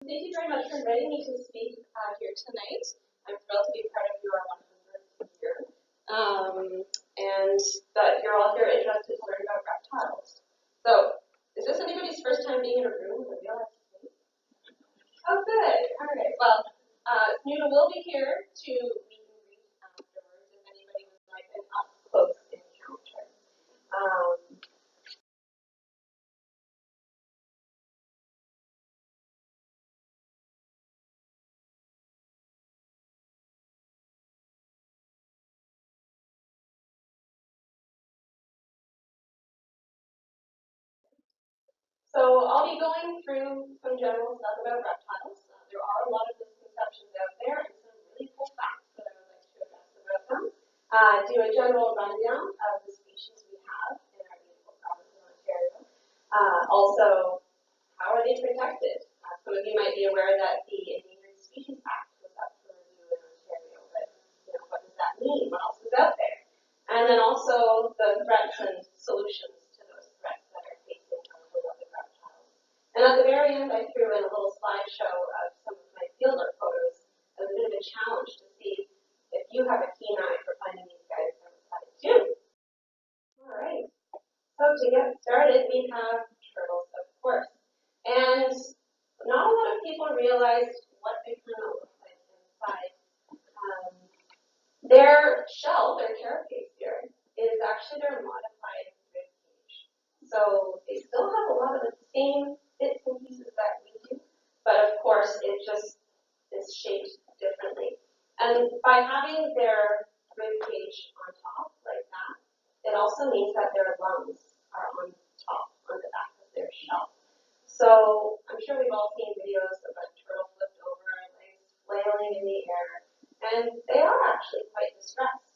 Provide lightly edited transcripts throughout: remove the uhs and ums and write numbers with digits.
Thank you very much for inviting me to speak here tonight. I'm thrilled to be part of your 100th year, and that you're all here interested to learn about reptiles. So, is this anybody's first time being in a room with a real estate? Oh, good. All right. Well, Nuna will be here to meet and greet afterwards if anybody would like an up close encounter. So I'll be going through some general stuff about reptiles. There are a lot of misconceptions out there and some really cool facts that I would like to address about them. Do a general rundown of the species we have in our beautiful province of Ontario. Also, how are they protected? Some of you might be aware that the Endangered Species Act was up for review in Ontario, but what does that mean? What else is out there? And then also the threats and solutions to those threats that are facing our beloved reptiles. And at the very end, I threw in a little slideshow of some of my fieldwork photos as a bit of a challenge to see if you have a keen eye for finding these guys outside too. All right. So to get started, we have turtles, of course. And not a lot of people realize what they kind of look like inside. Their shell, their carapace here, is actually their modified rib cage. So they still have a lot of the same bits and pieces that we do, but of course it just is shaped differently. And by having their rib cage on top like that, it also means that their lungs are on top, on the back of their shell. So I'm sure we've all seen videos of a turtle flipped over, legs flailing in the air, and they are actually quite distressed.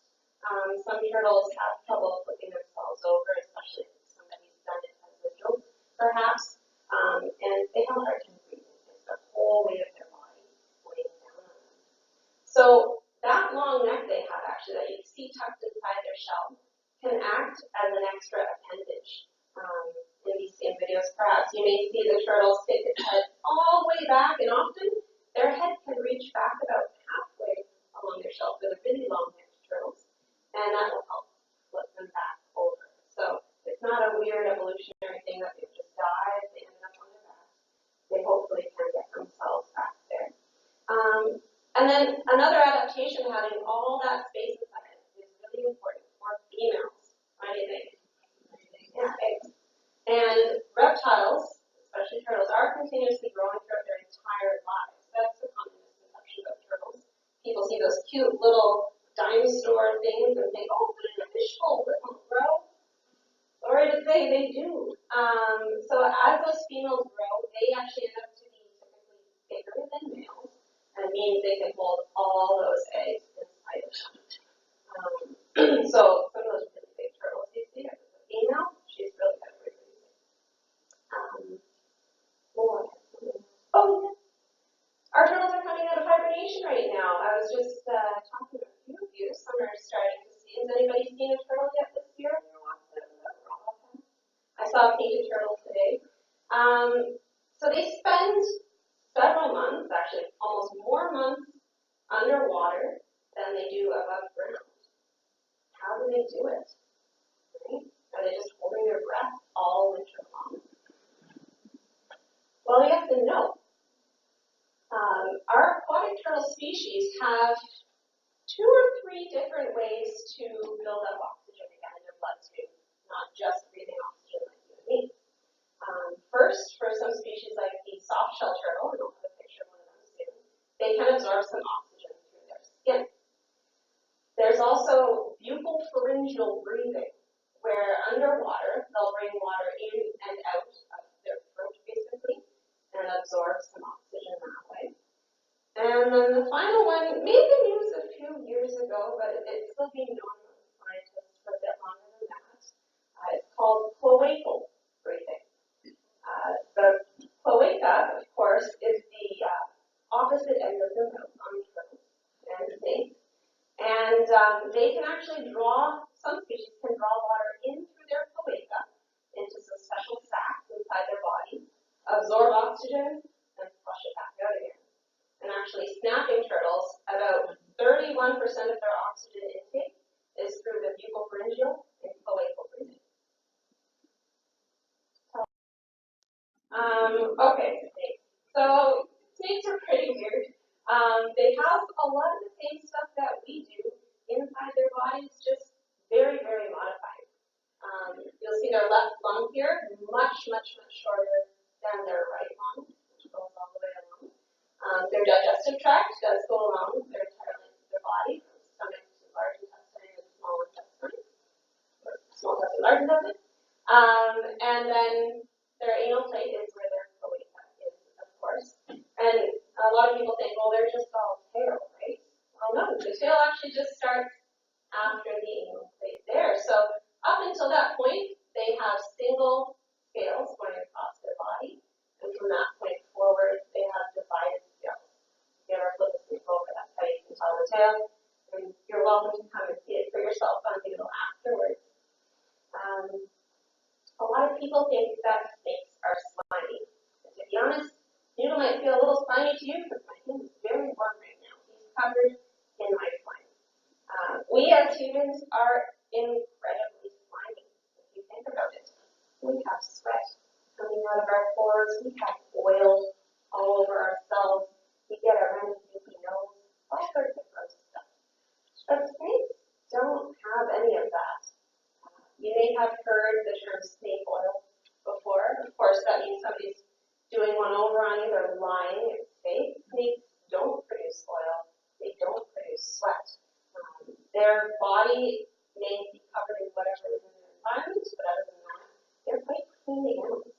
Some turtles have trouble flipping themselves over, especially if somebody's done it as a joke, perhaps, and they have a hard time breathing. It's the whole weight of their body weighing down on them. So that long neck they have, actually, that you see tucked inside their shell, can act as an extra appendage. In these same videos, perhaps you may see the turtle stick its head all the way back, and often their head can reach back about halfway along their shell for the really long-necked turtles, and that will help flip them back over. So it's not a weird evolutionary thing that they've just died, they ended up on their back. They hopefully can get themselves back there. And then another adaptation, having all that space inside is really important for females. What do you think? Yeah, eggs. And reptiles, especially turtles, are continuously growing throughout their entire lives. That's the common misconception about turtles. People see those cute little dinosaur things and think, oh, put it in a fishbowl, it won't grow. Sorry to say, they do. So as those females grow, they actually end up to be typically bigger than males, and it means they can hold all those eggs inside of them. So some of those really big turtles you see, as a female, she's really good at reproducing. Oh, yeah. Our turtles are coming out of hibernation right now. I was just talking to a few of you. Some are starting to see. Has anybody seen a turtle yet this year? I saw a painted turtle today. So they spend several months, actually almost more months, underwater than they do above ground. How do they do it? Right? Are they just holding their breath all winter long? Well, yes and no. Our aquatic turtle species have 2 or 3 different ways to build up oxygen again in their bloodstream, not just breathing oxygen like you and me. First, for some species like the soft-shell turtle, and I'll have a picture of one of them soon, they can absorb some oxygen through their skin. There's also buccal-pharyngeal breathing, where underwater they'll bring water in and out of their throat, basically, and absorb some oxygen that way. And then the final one may have been used a few years ago, but it's still being known by scientists for a bit longer than that. It's called cloacal breathing. The cloaca, of course, is the opposite end of the mouth on turtles and snakes. And they can actually some species can draw water in through their cloaca into some special sacs inside their body, absorb oxygen, and flush it back actually snapping turtles, about 31% of their oxygen intake is through the buccal-pharyngeal and cloacal breathing. Okay, snakes. So snakes are pretty weird. They have a lot of the same stuff that we do inside their bodies, just very, very modified. You'll see their left lung here, much shorter than their right lung, which goes all the way along. Their digestive tract does go along with their entire length of their body, from stomach to large intestine and small intestine, or small intestine, large intestine. And then their anal plate is where their cloaca is, of course. And a lot of people think, well, they're just all tail, right? Well, no, the tail actually just starts after the anal plate there. So up until that point, they have single scales going across their body. And from that point forward, they have divided scales. If you ever flip a snake over, that's how you can tell the tail. And you're welcome to come and see it for yourself on Noodle afterwards. A lot of people think that snakes are slimy. And to be honest, Noodle might feel a little slimy to you because my hand is very warm right now. He's covered in my slime. We as humans are incredibly slimy, if you think about it. We have sweat coming out of our pores. We have oil all over ourselves. We get a runny, goopy nose, all sorts of gross stuff. But snakes don't have any of that. You may have heard the term snake oil before. Of course, that means somebody's doing one over on you. They're lying. It's fake. Snakes don't produce oil. They don't produce sweat. Their body may be covered in whatever is in their environment, but other than that, they're quite clean animals.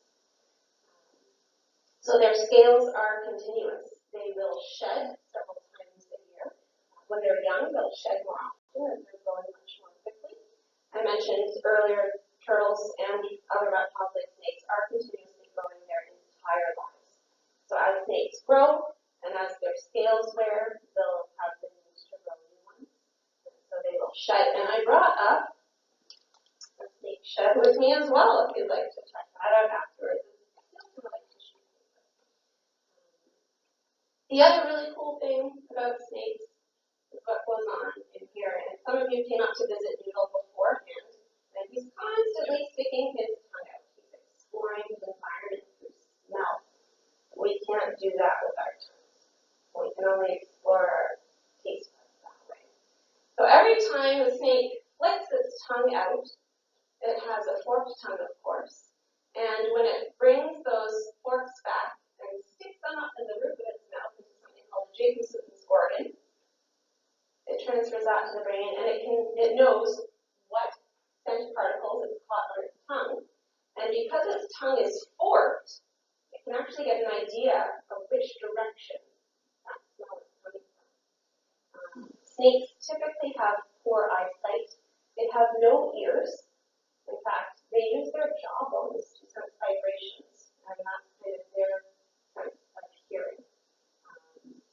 So their scales are continuous. They will shed several times a year. When they're young, they'll shed more often as they're growing much more quickly. I mentioned earlier, turtles and other reptiles like snakes are continuously growing their entire lives. So as snakes grow and as their scales wear, they'll have the need to grow new ones. So they will shed. And I brought up a snake shed with me as well if you'd like to check that out afterwards. The other really cool thing about snakes is what goes on in here. And some of you came up to visit Noodle beforehand, and he's constantly sticking his tongue out. He's exploring his environment through smell. We can't do that with our tongues. We can only explore our taste buds that way. So every time the snake flicks its tongue out, it has a forked tongue, of course. And when it brings those forks back and sticks them up in the roof of its mouth into something called Jacobson's organ, it transfers that to the brain, and it knows what scent particles it's caught on its tongue. And because its tongue is forked, it can actually get an idea of which direction that smell is coming from. Snakes typically have poor eyesight. They have no ears. In fact, they use their jawbones to sense vibrations, and that's kind of their sense of hearing.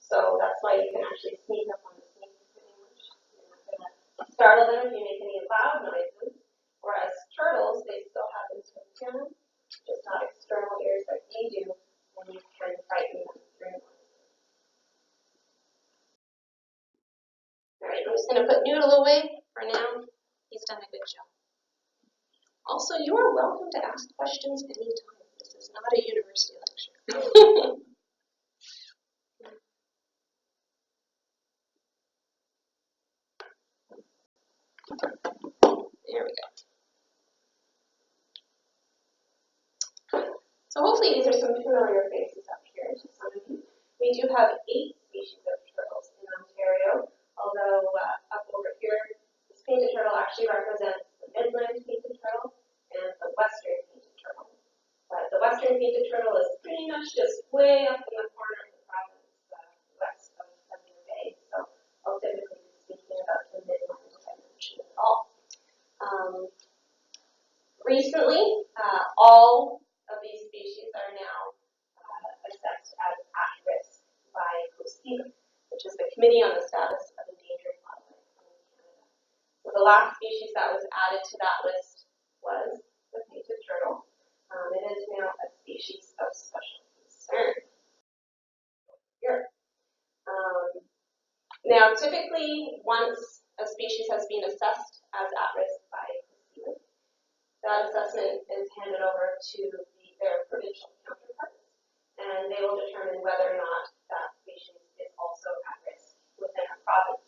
So that's why you can actually sneak up on the snake pretty much. You're not going to startle them if you make any loud noises. Whereas turtles, they still have internal, just not external ears like we do, and you can frighten them through noises. All right, I'm just going to put Noodle away for now. He's done a good job. Also, you are welcome to ask questions anytime. This is not a university lecture. There we go. So hopefully these are some familiar faces up here to some of you. We do have 8 species of turtles in Ontario, although up over here, this painted turtle actually represents the Midland painted turtle and the Western painted turtle. But the Western painted turtle is pretty much just way up in the corner of the province west of Thunder Bay. So I'll typically be speaking about the Midland as I mentioned it all. Recently, all of these species are now assessed as at risk by COSIVA, which is the Committee on the Status of Endangered Wildlife in Canada. So the last species that was added to that list was the painted turtle. It is now a species of special concern. Here. Now, typically, once a species has been assessed as at risk by CEMA, that assessment is handed over to their provincial counterparts, and they will determine whether or not that species is also at risk within a province.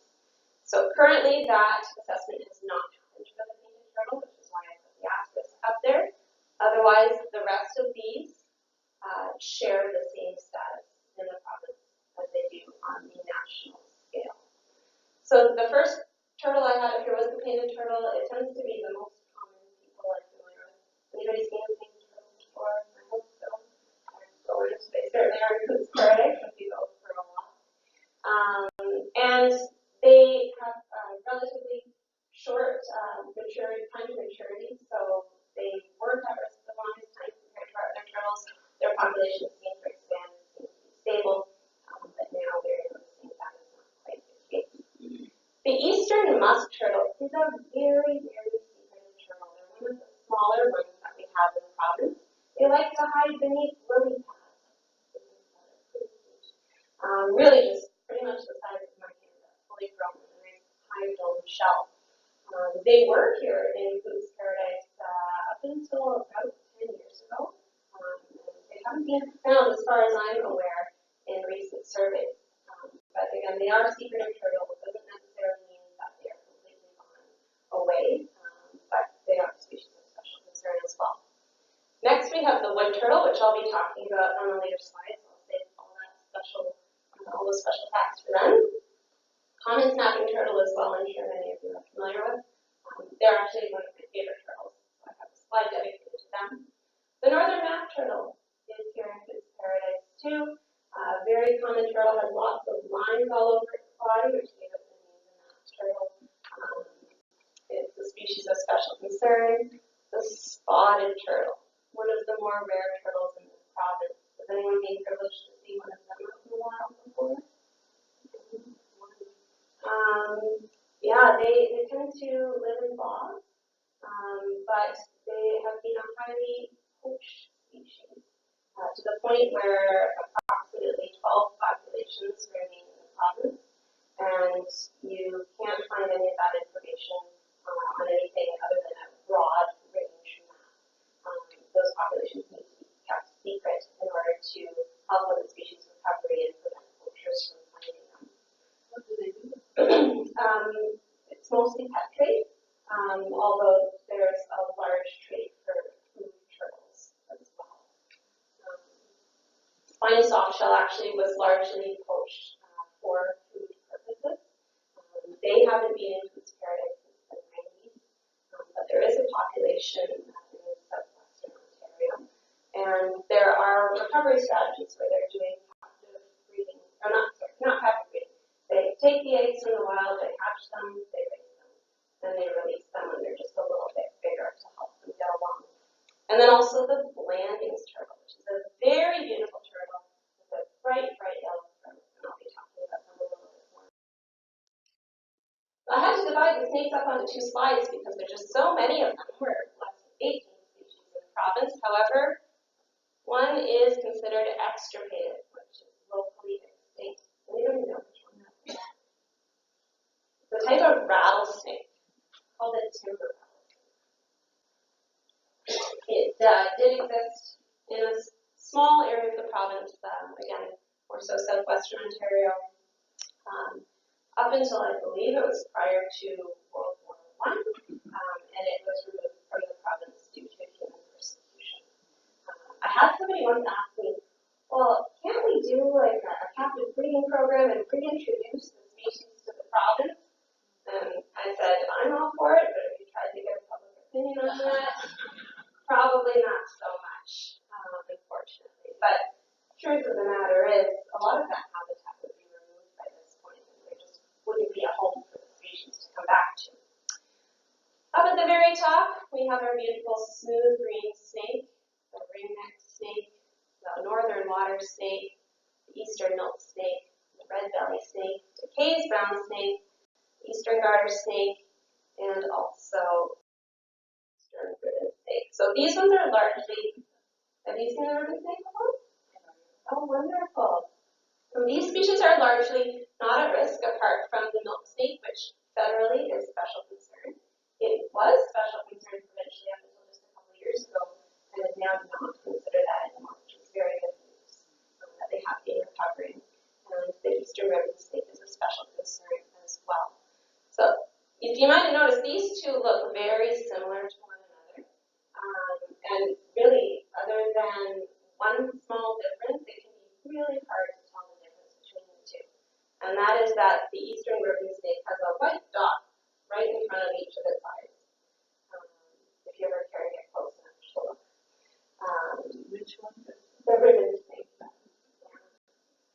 So currently, that assessment has not happened for the painted turtle, which is why I put the asterisk up there. Otherwise, the rest of these share the same status in the province as they do on the national scale. So the first turtle I had up here was the painted turtle. It tends to be the most common people are familiar with. Anybody seen a painted turtle before? I hope so. They certainly are in paradise when you go for a walk. And they have relatively short time to maturity, so they weren't at risk the longest time compared to our other turtles. Their population seems to expand, seems to be stable, but now they're noticing that is not quite the case. The eastern musk turtle is a very, very secretive turtle. They're one of the smaller ones that we have in the province. They like to hide beneath lily pads. Really just pretty much the size of my hand, fully grown with a nice high dome shell. They were here in Foods Paradise up until about 10 years ago. They haven't been found, as far as I'm aware, in recent surveys. But again, they are secretive turtles. It doesn't necessarily mean that they are completely gone away, but they are a species of special concern as well. Next, we have the wood turtle, which I'll be talking about on a later slide. So I'll save all those special facts for them. Common snapping turtle as well, I'm sure many of you are familiar with. They're actually one of my favorite turtles, so I have a slide dedicated to them. The northern map turtle is here in Foods Paradise too. Very common turtle, has lots of lines all over its body, which gave it the name the map turtle. It's a species of special concern. The spotted turtle, one of the more rare turtles in this province. Has anyone been privileged to see one of them out in the wild before? Yeah, they tend to live in bogs, but they have been a highly poached species to the point where approximately 12 populations remain in the province, and you can't find any of that information on anything other than a broad range map. Those populations need to be kept secret in order to help with the species recovery and prevent poachers from finding them. What do they do? It's mostly pet trade, although there's a large trade for food turtles as well. Spiny softshell actually was largely poached for food purposes. They haven't been in Foods Paradise since the 90s, but there is a population in southwestern Ontario. And there are recovery strategies where they're doing captive breeding, or not captive breeding. They take the eggs from the wild, they hatch them, they raise them, then they release them when they're just a little bit bigger to help them get along. And then also the Blandings turtle, which is a very beautiful turtle with a bright, bright yellow throat, and I'll be talking about them a little bit more. I had to divide the snakes up onto two slides because there's just so many of them. We're less than 18 species in the province. However, one is considered extirpated, which is locally extinct. We don't even know which one that is. The type of rattlesnake called a timber rattlesnake. It did exist in a small area of the province, again, more so southwestern Ontario, up until I believe it was prior to World War I, and it was removed from the province due to human persecution. I had somebody once ask me, well, can't we do like a captive breeding program and reintroduce the species to the province? And I said, I'm all for it, but if you tried to get a public opinion on that, probably not so much, unfortunately. But truth of the matter is, a lot of that habitat would be removed by this point, and there just wouldn't be a home for the species to come back to. Up at the very top, we have our beautiful smooth green snake, the ringneck snake, the northern water snake, the eastern milk snake, the red belly snake, the Kay's brown snake, eastern garter snake, and also eastern ribbon snake. So these ones are largely, have you seen a ribbon snake before? Oh, wonderful. So these species are largely not at risk, apart apart from the milk snake, which federally is special concern. It was special concern provincially up until just a couple of years ago, and is now not considered that anymore, which is very good news, that they have been recovering. And the eastern ribbon snake is a special concern as well. So, if you might notice, these two look very similar to one another. And really, other than one small difference, it can be really hard to tell the difference between the two. And that is that the eastern ribbon snake has a white dot right in front of each of its eyes. If you ever care to get close enough to look. Which one? The ribbon snake. Yeah.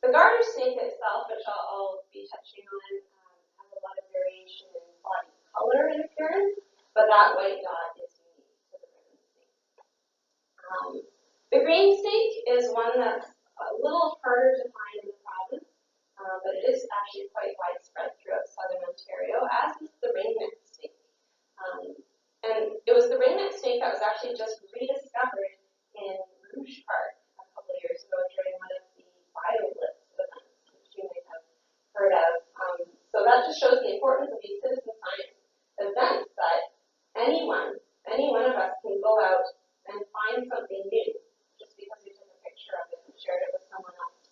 The garter snake itself, which I'll be touching on, has a lot of variation in body color and appearance, but that white dot is unique to the ribbon snake. The green snake is one that's a little harder to find in the province, but it is actually quite widespread throughout southern Ontario, as is the ringneck snake. And it was the ringneck snake that was actually just rediscovered in Rouge Park a couple of years ago during one of the BioBlitz events, which you might have heard of. So that just shows the importance of these citizen science events, that any one of us can go out and find something new just because we took a picture of it and shared it with someone else.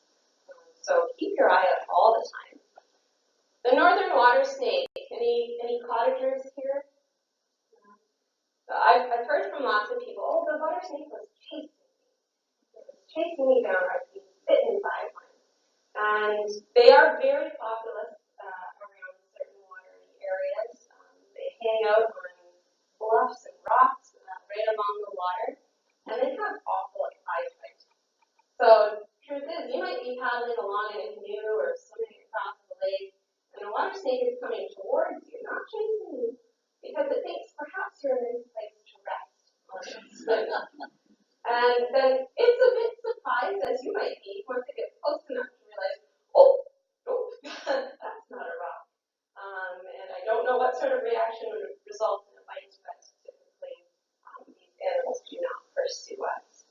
So keep your eye out all the time. The northern water snake, any cottagers here? I've heard from lots of people, oh, the water snake was chasing me. It was chasing me down, or I've been bitten by one. And they are very populous around certain watery areas. They hang out on bluffs and rocks right along the water, and they have awful eyesight. So, truth is, you might be paddling along in a canoe or swimming across the lake, and a water snake is coming towards you, not chasing you, because it thinks perhaps you're in a nice place to rest on its swim. And then it's a bit surprised, as you might be, once it gets close enough to realize, oh, that's not a rock. And I don't know what sort of reaction would result in a bite, but typically these animals do not pursue us.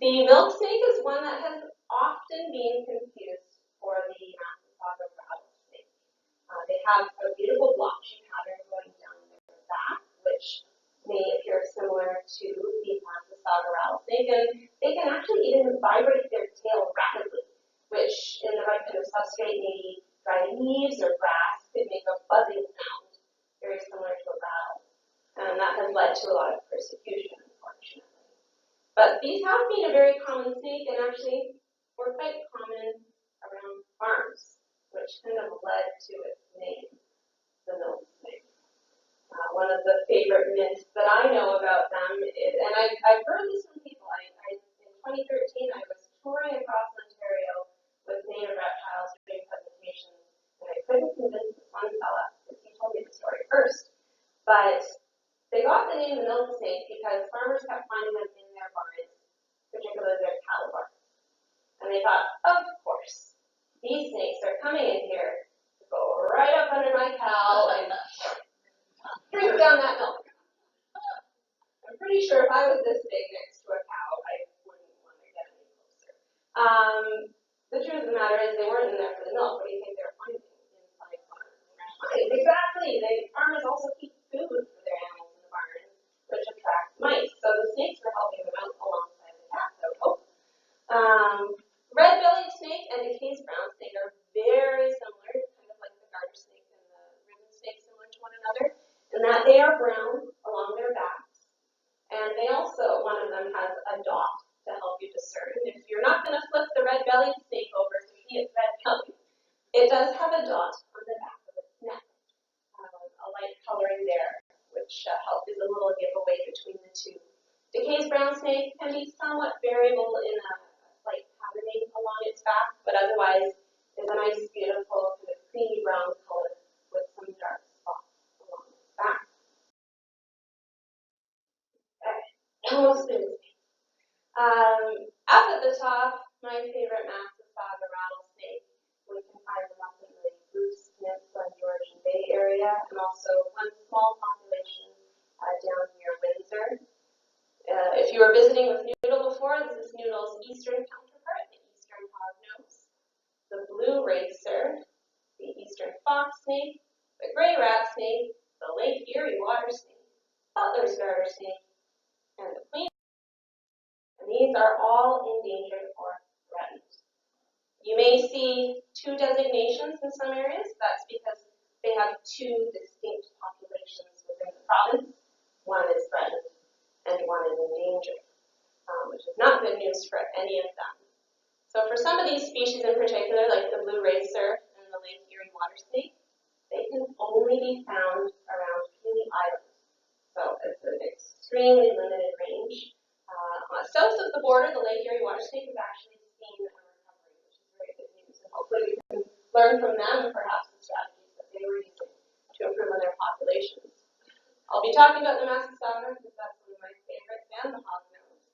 The milk snake is one that has often been confused for the Massasauga rattlesnake. They have a beautiful blotchy pattern going down their back, which may appear similar to the Massasauga rattlesnake, and they can actually even vibrate their tail rapidly, which in the right kind of substrate, maybe dry leaves or grass, could make a buzzing sound, very similar to a rattle. And that has led to a lot of persecution, unfortunately. But these have been a very common snake, and actually were quite common around farms, which kind of led to its name, the milk snake. One of the favorite myths that I know about them is, and I've heard this from people, in 2013 I was touring across Ontario with native reptiles doing presentations, and I couldn't convince this one fella, because he told me the story first, but they got the name the milk snake because farmers kept finding them in their barns, particularly their cattle barns. And they thought, of course, these snakes are coming in here to go right up under my cow and drink down that milk. I'm pretty sure if I was this big next to a cow, I wouldn't want to get any closer. The truth of the matter is they weren't in there for the milk. What do you think they were finding inside barns? Exactly. Farmers also keep food for their animals in the barns, which attracts mice. So the snakes were helping them out alongside the cats, I would hope. Red-bellied snake and the case brown snake are very similar, kind of like the garter snake and the ribbon snake, similar to one another, in that they are brown along their backs. And they also, one of them has a dot to help you discern. If you're not going to flip the red-bellied snake over to see its red belly, it does have a dot on the back of its neck, a light coloring there, which is a little giveaway between the two. The case brown snake can be somewhat variable in a slight patterning along its back, but otherwise is a nice, beautiful, kind of creamy brown color with some dark spots along its back. Okay, almost finished. Up at the top, my favorite Massasauga rattlesnake. We can find them up in the Bruce Peninsula and Georgian Bay area, and also one small population down near Windsor. If you were visiting with Noodle before, this is Noodle's eastern counterpart, the eastern hognose. The blue racer, the eastern fox snake, the gray rat snake, the Lake Erie water snake, Butler's garter snake, and the queen. And these are all endangered or threatened. You may see two designations in some areas. That's because they have two distinct populations within the province. One is threatened and one is endangered, which is not good news for any of them. So for some of these species in particular, like the blue racer and the Lake Erie water snake, they can only be found around Pelee Island. So it's an extremely limited range. South of the border, the Lake Erie water snake has actually seen a recovery, which is very good news. And hopefully we can learn from them perhaps the strategies that they were using to improve on their populations. I'll be talking about the Massasauga because that's one of my favorites, and the hognose.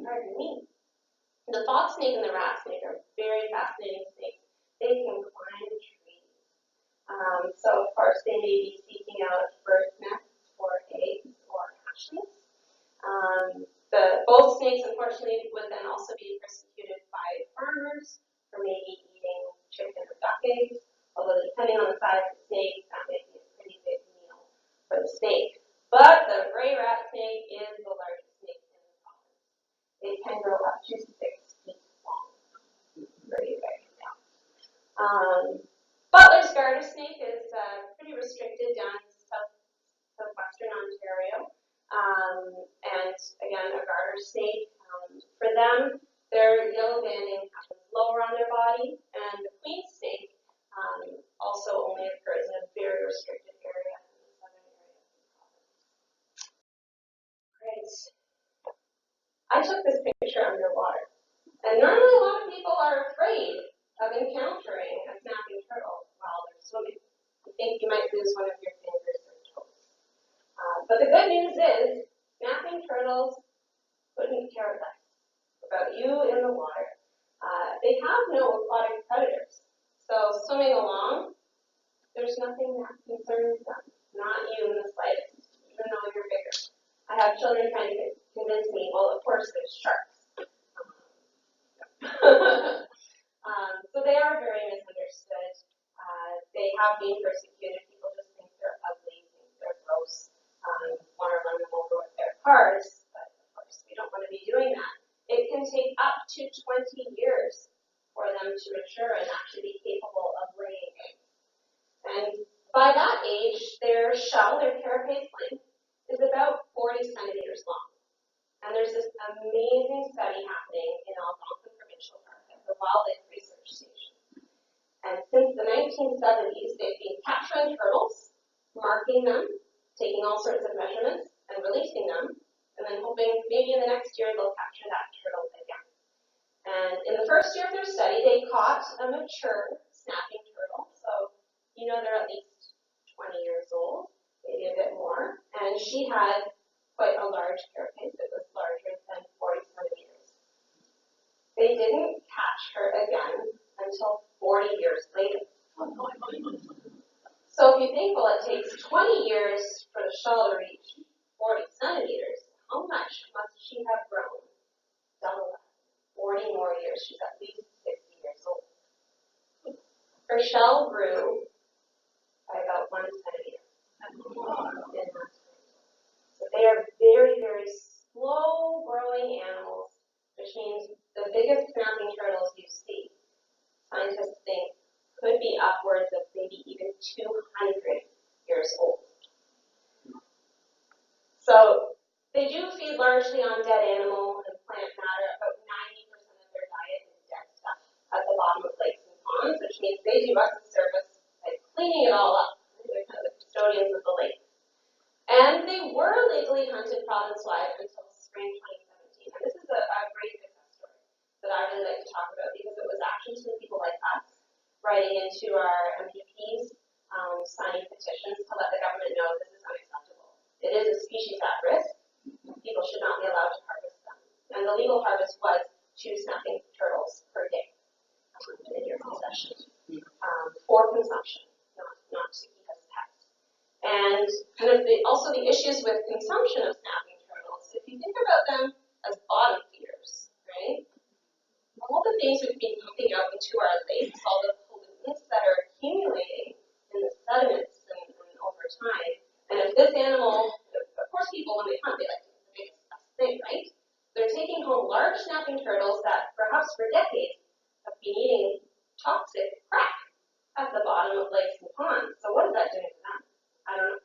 Pardon me. The fox snake and the rat snake are very fascinating snakes. They can climb trees. So of course they may be seeking out bird nests for eggs or hatchlings. Both snakes, unfortunately, would then also be persecuted by farmers for maybe eating chicken or duck eggs, although depending on the size of the snake, that may be a pretty big meal for the snake. But the gray rat snake is the largest snake in the province. It can grow up to 6 feet long. Very, very young. Butler's garter snake is pretty restricted down in southwestern Ontario. And again, a garter snake, for them, their yellow banding happens lower on their body, and the queen snake also only occurs in a very restricted area in the southern area of the province. Great. I took this picture underwater, and normally a lot of people are afraid of encountering a snapping turtle while they're swimming. You think you might lose one of your fingers or toes. But the good news is, snapping turtles couldn't care less about you in the water. They have no aquatic predators. So swimming along, there's nothing that concerns them. Not you in the slightest, even though you're bigger. I have children trying to convince me, well, of course there's sharks. So they are very misunderstood. They have been persecuted. People just think they're ugly, think they're gross, want to run them over with their cars. But of course, we don't want to be doing that. It can take up to 20 years for them to mature and actually be capable of laying eggs. And by that age, their shell, their carapace length, is about 40 centimeters long. And there's this amazing study happening in Algonquin Provincial Park at the Wildlife Research Station. And since the 1970s, they've been capturing turtles, marking them, taking all sorts of measurements, and releasing them, and then hoping maybe in the next year they'll capture that turtle again. And in the first year of their study, they caught a mature snapping turtle. So, you know, they're at least 20 years old, maybe a bit more. And she had quite a large carapace. It was larger than 40 centimeters. They didn't catch her again until 40 years later. So if you think, well, it takes 20 years for the shell to reach 40 centimeters, how much must she have grown? Double that. 40 more years. She's at least 60 years old. Her shell grew by about 1 centimeter in that time. So they are very, very slow-growing animals, which means the biggest snapping turtles you see, scientists think, could be upwards of maybe even 200 years old. So they do feed largely on dead animal and plant matter. About 90% of their diet is dead stuff at the bottom of lakes and ponds, which means they do us a service by cleaning it all up. They're kind of the custodians of the lake. And they were legally hunted province-wide until spring 2017. And this is a great success story that I really like to talk about because it was actions from people like us writing into our MPPs, signing petitions to let the government know this is unacceptable. It is a species at risk. People should not be allowed to harvest them. And the legal harvest was 2 snapping turtles per day in your possession for consumption, not to keep as pets. And kind of also the issues with consumption of snapping turtles. If you think about them as bottom feeders, right? All the things we've been pumping out into our lakes, all the pollutants that have been eating toxic crap at the bottom of lakes and ponds. So what is that doing to them? I don't know.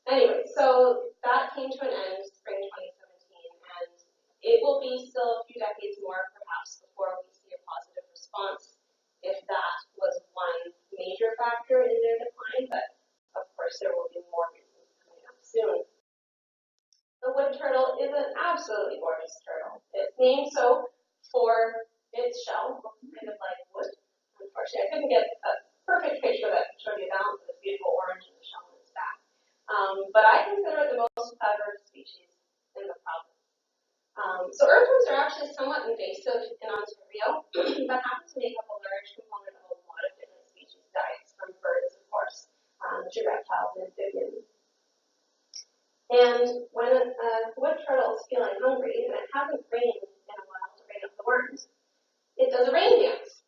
Anyway, so that came to an end spring 2017, and it will be still a few decades more perhaps before we see a positive response if that was one major factor in their decline, but of course there will be more reasons coming up soon. The wood turtle is an absolutely gorgeous turtle. It's named so for its shell, looks kind of like wood. Unfortunately, I couldn't get a perfect picture that showed you a balance of this beautiful orange in the shell on its back. But I consider it the most clever species in the province. So earthworms are actually somewhat invasive in Ontario, but happen to make up a large component of a lot of different species diets, from birds, of course, to reptiles and amphibians. And when a wood turtle is feeling hungry and it hasn't rained in a while to bring up the worms, it does a rain dance.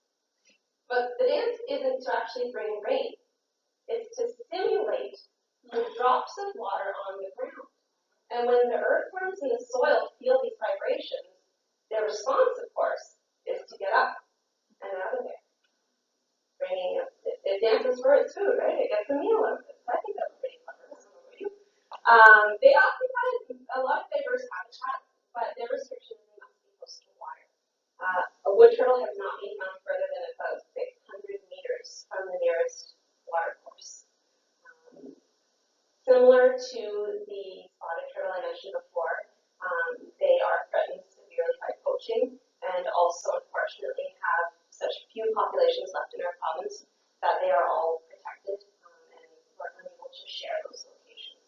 But the dance isn't to actually bring rain. It's to simulate the drops of water on the ground. And when the earthworms in the soil feel these vibrations, their response, of course, is to get up and out of there. It dances for its food, right? It gets a meal out of it. So I think that's pretty clever. They occupy a lot of diverse habitats, but their restrictions must be close to water. A wood turtle has not been found further than about 600 meters from the nearest watercourse. Similar to the spotted turtle I mentioned before, they are threatened severely by poaching and also, unfortunately, have such few populations left in our province that they are all protected and we're unable to share those locations.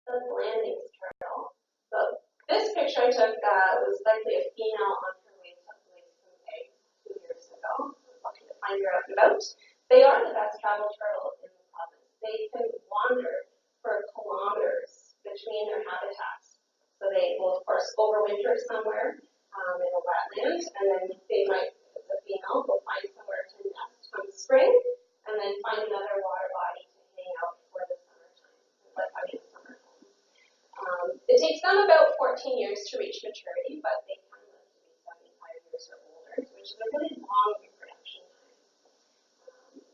The Blandings turtle. So this picture I took was likely a female on her way to lay some eggs 2 years ago. I was lucky to find her out and about. They are the best traveled turtle in the province. They can wander for kilometers between their habitats. So they will, of course, overwinter somewhere in a wetland, and then they might, as a female, go find somewhere to nest come spring, and then find another water body to hang out for the summertime, like having a summer home. It takes them about 14 years to reach maturity, but they can live to be 75 years or older, which is a really long reproduction time.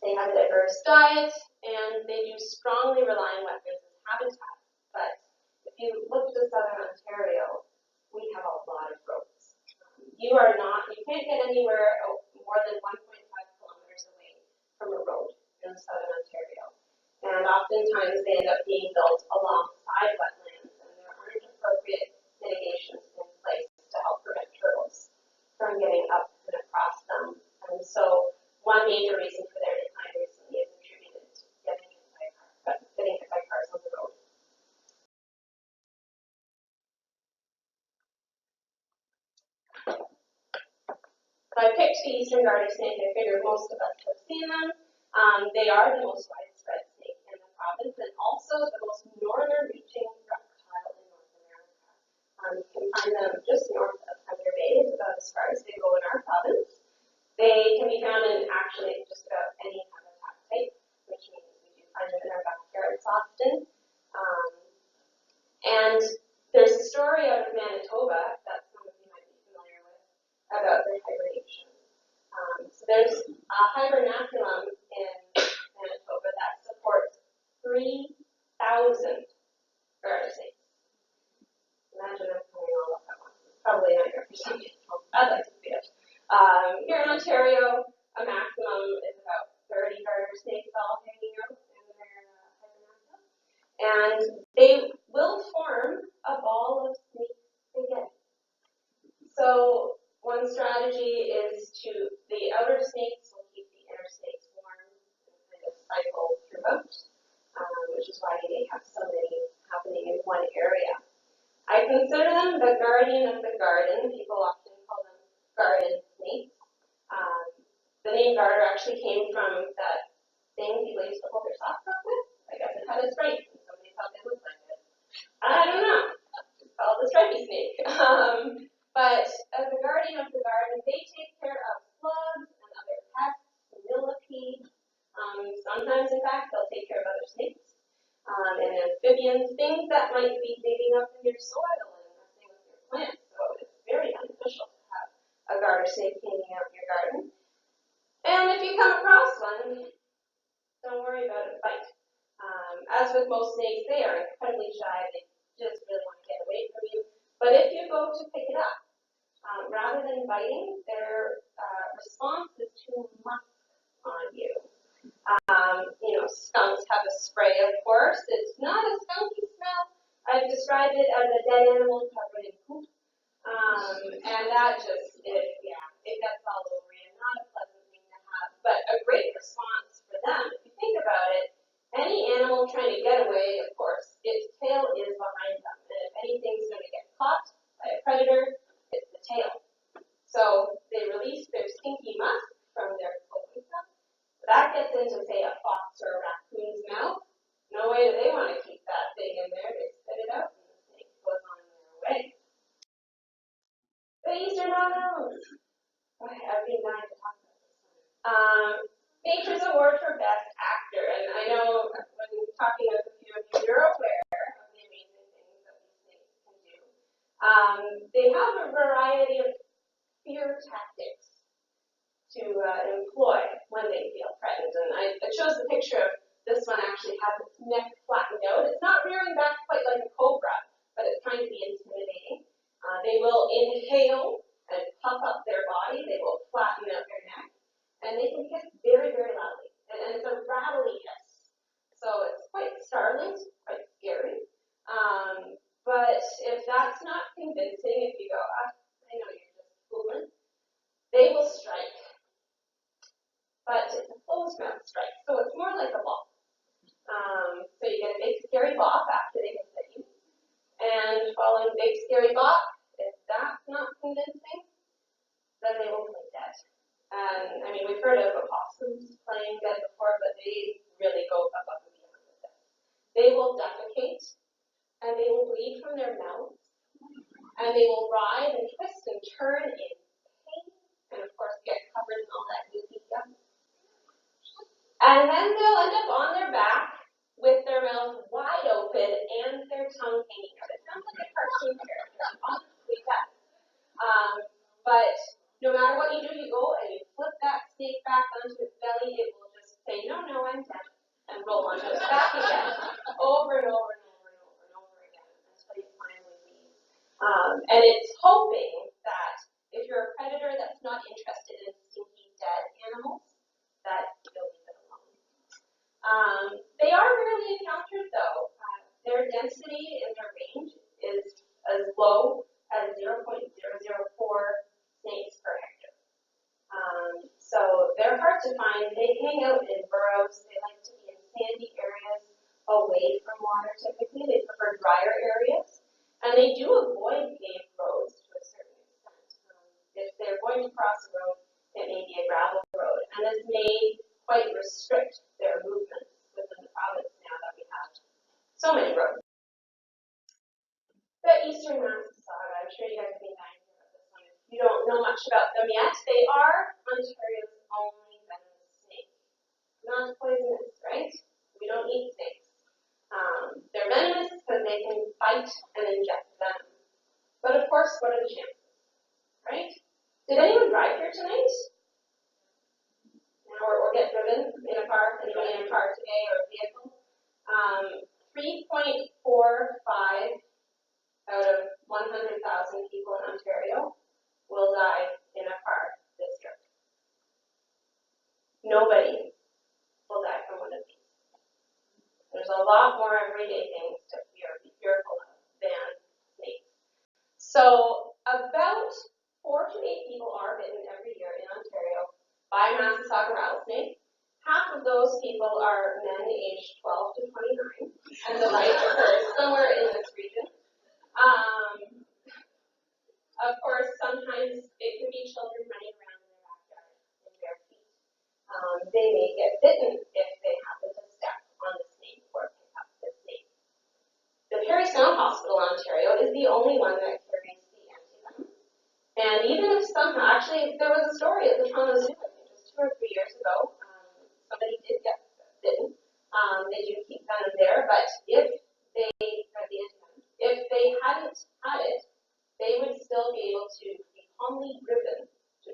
They have a diverse diet, and they do strongly rely on wetlands as habitat. But if you look to southern Ontario, we have a lot of roads. You can't get anywhere more than 1.5 kilometers away from a road in southern Ontario. And oftentimes they end up being built alongside wetlands, and there aren't appropriate mitigations in place to help prevent turtles from getting up and across them. And so one major reason for their decline recently is attributed to getting hit by cars on the road. So I picked the eastern garter snake. I figured most of us have seen them. They are the most widespread snake in the province and also the most northern-reaching reptile in North America. You can find them just north of Thunder Bay. It's about as far as they go in our province. They can be found in actually just about any habitat type, which means we do find them in our backyards often. And there's a story out of Manitoba that some of you might be familiar with about their hibernation. So there's a hibernaculum in Manitoba that supports 3,000 garter snakes. Imagine them coming all up at once. It's probably a nightmare for some people. I'd like to see it. Here in Ontario, a maximum is about 30 garter snakes all hanging out in their hibernaculum. And they will form a ball of snakes again. So one strategy is the outer snakes will keep the inner snakes warm and kind of cycle throughout, which is why they have so many happening in one area. I consider them the guardian of the garden. People often call them garden snakes. The name garter actually came from that thing people used to hold their socks up with. I guess it had a stripe and somebody thought they looked like it. I don't know. It's called the stripy snake. But as the guardian of the garden, they take care of slugs and other pests, millipedes. Sometimes, in fact, they'll take care of other snakes and amphibians, things that might be digging up in your soil and messing with your plants. So it's very unpleasant. water snake hanging out in your garden. And if you come across one, don't worry about a bite. As with most snakes, they are incredibly shy. They just really want to get away from you. But if you go to pick it up, rather than biting, their response is to musk on you. Skunks have a spray, of course. It's not a skunky smell. I've described it as a dead animal covered in poop. And that just, it gets all over you. Not a pleasant thing to have, but a great response for them. If you think about it, any animal trying to get away, of course, its tail is behind them. And if anything's going to get caught by a predator, it's the tail. So they release their stinky musk from their cloaca. That gets into, say, a fox or a raccoon's mouth. No way do they want to keep that thing in there. They spit it out, and the snake goes on their way. But these are not animals. I've been dying to talk about this. Nature's Award for Best Actor, and I know when talking with a few of you, you're aware of the amazing things that these snakes can do. They have a variety of fear tactics to employ when they feel threatened, and I chose the picture of this one actually has its neck flattened out. It's not rearing back quite like a cobra, but it's trying to be intimidating. They will inhale and puff up their body. They will flatten out their neck. And they can hiss very, very loudly. And it's a rattly hiss. So it's quite startling, quite scary. But if that's not convincing, if you go, I know you're just fooling, they will strike. But it's a closed mouth strike, so it's more like a ball. So you get a big scary bop after they hiss at you. And following the big scary bop, if that's not convincing, then they will play dead. And we've heard of opossums playing dead before, but they really go above and beyond with this. They will defecate, and they will bleed from their mouths, and they will writhe and twist and turn in pain, and of course get covered in all that goopy gum. And then they'll end up on their back with their mouth wide open and their tongue hanging out. It sounds like a cartoon character, honestly, yes. But no matter what you do, you go and you flip that snake back onto its belly, it will just say, no, I'm dead, and roll onto its back again, over and over and over and over and over again, until you finally leave. And it's hoping that if you're a predator that's not interested in stinky dead animals, that you'll leave it alone. They are rarely encountered, though. Their density in their range is as low as 0.004 snakes per hectare. So they're hard to find. They hang out in burrows. They like to be in sandy areas away from water typically. They prefer drier areas. And they do avoid paved roads to a certain extent. If they're going to cross a road, it may be a gravel road. And this may quite restrict their movements within the province now that we have so many roads. The eastern Mississauga, I'm sure you guys have been dying to hear about this one. If you don't know much about them yet, they are Ontario's only venomous snake. Not poisonous, right? We don't eat snakes. They're venomous because they can bite and inject venom. But of course, what are the chances, right? Did anyone drive here tonight? Or get driven in a car? Anybody in a car today or a vehicle? 3.45 out of 100,000 people in Ontario will die in a car this year. Nobody will die from one of these. There's a lot more everyday things to be fearful of than snakes. So about 4 to 8 people are bitten every year in Ontario by Mississauga rattlesnake. Half of those people are men aged 12 to 29, and the bite occurs somewhere in this region. Of course, sometimes it can be children running around in their backyard in bare feet. They may get bitten if they happen to step on the snake or pick up the snake. The Parry Sound Hospital in Ontario is the only one that carries the antivenom. And even if actually, there was a story at the Toronto Zoo, I think just 2 or 3 years ago, somebody did get bitten. They do keep venom there, but if they had the antivenom, if they hadn't had it, they would still be able to be calmly driven to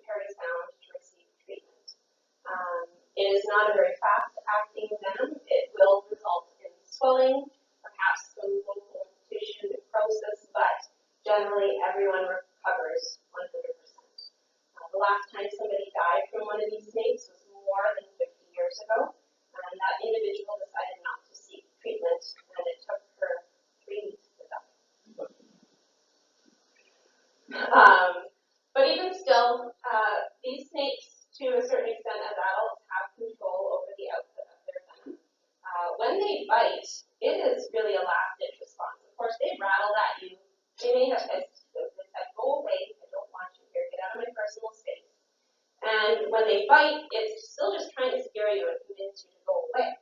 is not a very fast-acting venom. It will result in swelling, perhaps some local tissue necrosis, but generally everyone recovers 100%. The last time somebody died from one of these snakes was more than 50 years ago, and that individual decided not to seek treatment, and it took her 3 weeks to die. But even still, these snakes, to a certain extent as adults, have control over the output of their venom. When they bite, it is really a last-ditch response. Of course, they rattled at you. They may have hissed. They said, "Go away, I don't want you here, get out of my personal space." And when they bite, it's still just trying to scare you and convince you to go away.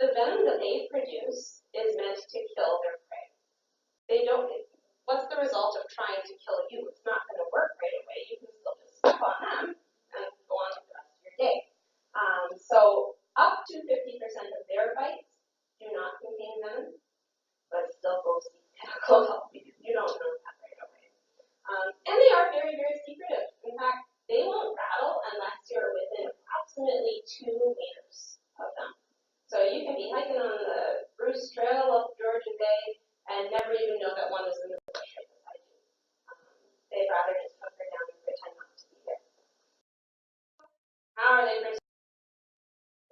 The venom that they produce is meant to kill their prey. They don't. What's the result of trying to kill you? It's not going to work right away. You can still just step on them and go on with the rest of your day. So up to 50% of their bites do not contain venom, but still go seek medical help because you don't know that right away. And they are very, very secretive. In fact, they won't rattle unless you're within approximately 2 meters of them. So you can be hiking on the Bruce Trail up Georgian Bay and never even know that one was in the bush right beside you. They'd rather just hunker down and pretend not to be there. How are they protected?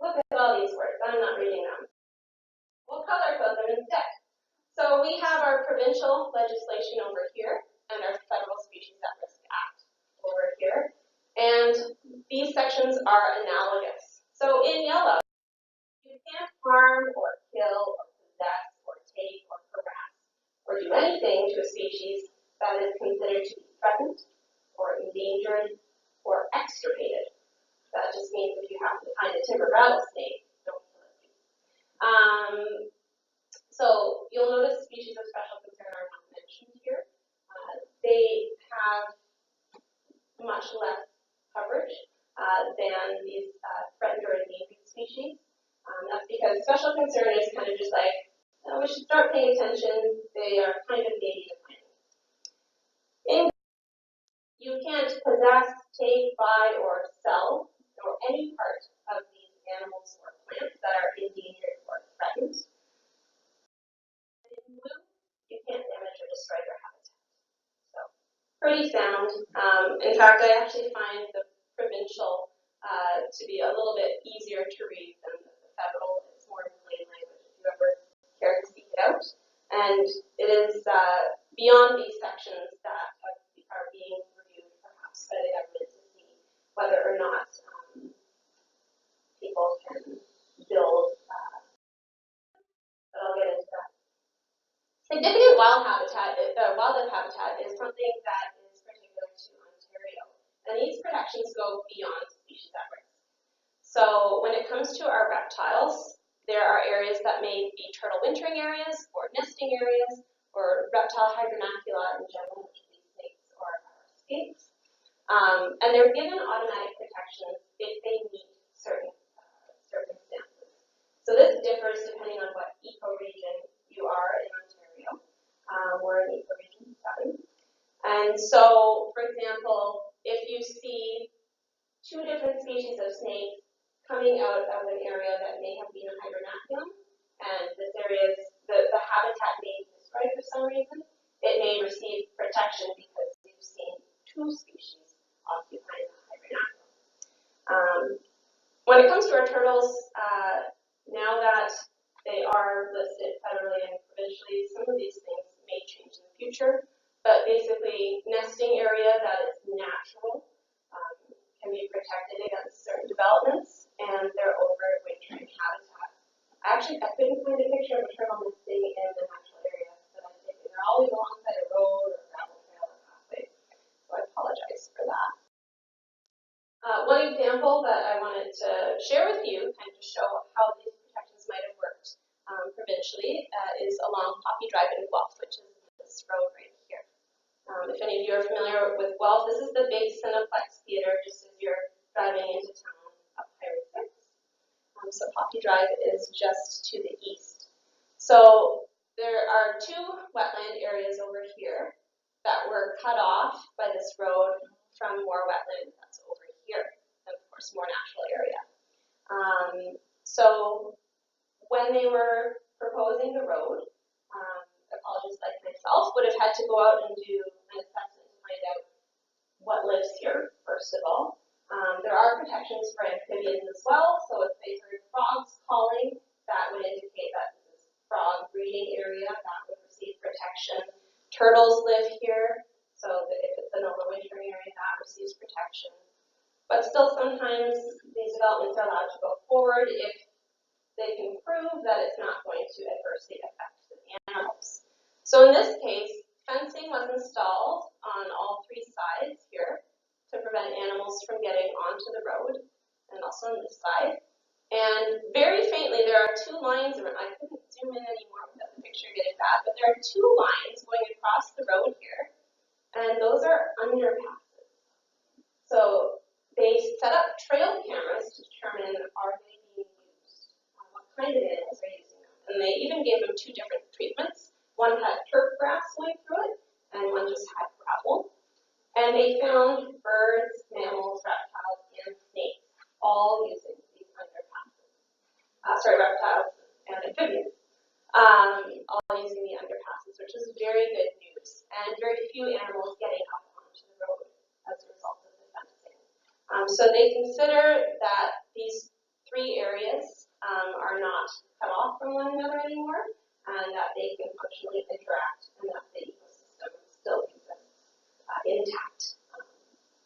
Look at all these words. I'm not reading them. We'll color code them instead. So we have our provincial legislation over here and our Federal Species at Risk Act over here. And these sections are analogous. So in yellow, you can't harm or kill or possess or take or harass or do anything to a species that is considered to be threatened or endangered or extirpated. That just means if you happen to find a timber rattlesnake, don't kill it. So you'll notice species of special concern are not mentioned here. They have much less coverage than these threatened or endangered species. That's because special concern is kind of just like, oh, we should start paying attention. They are kind of maybe defining. You can't possess, take, buy, or sell, or any part of these animals or plants that are endangered or threatened. In blue, you can't damage or destroy their habitat. So, pretty sound. In fact, I actually find the provincial to be a little bit easier to read than the federal. It's more in plain language if you ever care to seek it out. And it is beyond these sections that are being reviewed perhaps by the government to see whether or not people can build, but I'll get into that. Significant wildlife habitat is something that is particular to Ontario. And these protections go beyond species at risk. So when it comes to our reptiles, there are areas that may be turtle wintering areas or nesting areas or reptile hydronacula in general, which would be snakes or escapes. And they're given automatic protections if they meet certain circumstances. So this differs depending on what ecoregion you are in Ontario. We're in ecoregion 7. And so, for example, if you see 2 different species of snakes coming out of an area that may have been a hydronaculum, and this area is, the habitat may be destroyed for some reason, it may receive protection because you've seen 2 species occupying the hydronaculum. When it comes to our turtles, now that they are listed federally and provincially, some of these things may change in the future, but basically nesting area that is natural can be protected against certain developments, and their overwintering habitat. I couldn't find a picture of a turtle nesting in the natural area that I'm taking. They're always alongside a road or a gravel trail or pathway, so I apologize for that. One example that I wanted to share with you, kind of to show how these protections might have worked provincially, is along Poppy Drive in Guelph, which is this road right here. If any of you are familiar with Guelph, this is the big Cineplex theater just as you're driving into town up Highway 6. So Poppy Drive is just to the east. So there are 2 wetland areas over here that were cut off by this road from more wetland that's over here, and of course more natural area. first of all. There are protections for amphibians as well, so if they heard frogs calling, that would indicate that this is frog breeding area, that would receive protection. Turtles live here, so that if it's an overwintering area, that receives protection. But still, sometimes these developments are allowed to go forward if they can prove that it's not going to adversely affect the animals. So in this case, fencing was installed on all three sides here to prevent animals from getting onto the road, and also on this side. And very faintly, there are two lines, I couldn't zoom in anymore without the picture getting bad, but there are two lines going across the road here, and those are underpasses. So they set up trail cameras to determine, are they being used? What kind of animals are using them? And they even gave them two different treatments. One had turf grass going through it, and one just had gravel. And they found birds, mammals, reptiles, and snakes all using these underpasses. Reptiles and amphibians, all using the underpasses, which is very good news. And very few animals getting up onto the road as a result of the fencing. So they consider that these three areas are not cut off from one another anymore, and that they can functionally interact, and that the ecosystem still exists intact.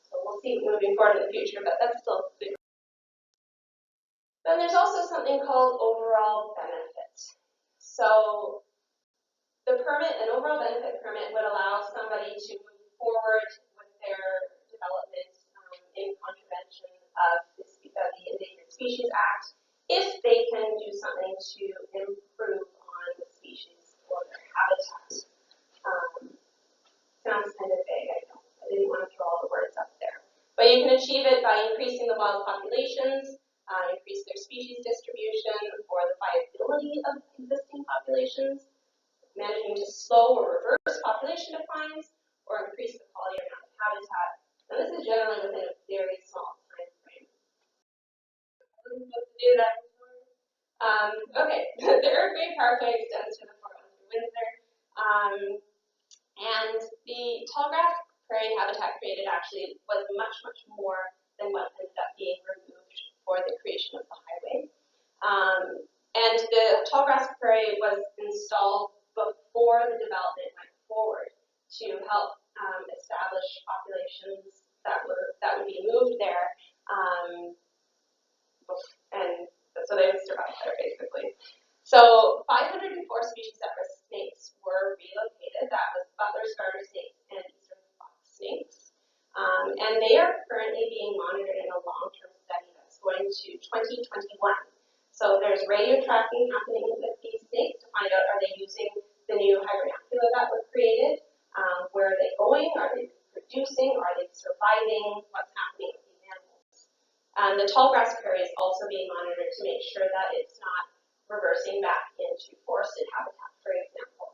So we'll see moving forward in the future, but that's still good. Then there's also something called overall benefit. So the permit, an overall benefit permit, would allow somebody to move forward with their development in contravention of the Endangered Species Act if they can do something to improve on the species or their habitat. Sounds kind of vague, I know. I didn't want to throw all the words up there. But you can achieve it by increasing the wild populations, increase their species distribution or the viability of existing populations, managing to slow or reverse population declines, or increase the quality or amount of habitat. And this is generally within a very small time frame. Do that. Okay, the Irrigate Parkway extends to the Fort Windsor. And the tallgrass prairie habitat created actually was much, much more than what ended up being removed for the creation of the highway. And the tallgrass prairie was installed before the development went forward to help establish populations that would be moved there, and so they would survive there basically. So 504 species at-risk snakes were relocated. That was Butler's garter snakes and eastern fox snakes. And they are currently being monitored in a long-term study that's going to 2021. So there's radio tracking happening with these snakes to find out, are they using the new hibernacula that was created? Where are they going? Are they reproducing? Are they surviving? What's happening with these animals? The tallgrass prairie is also being monitored to make sure that it's not reversing back into forested habitat, for example.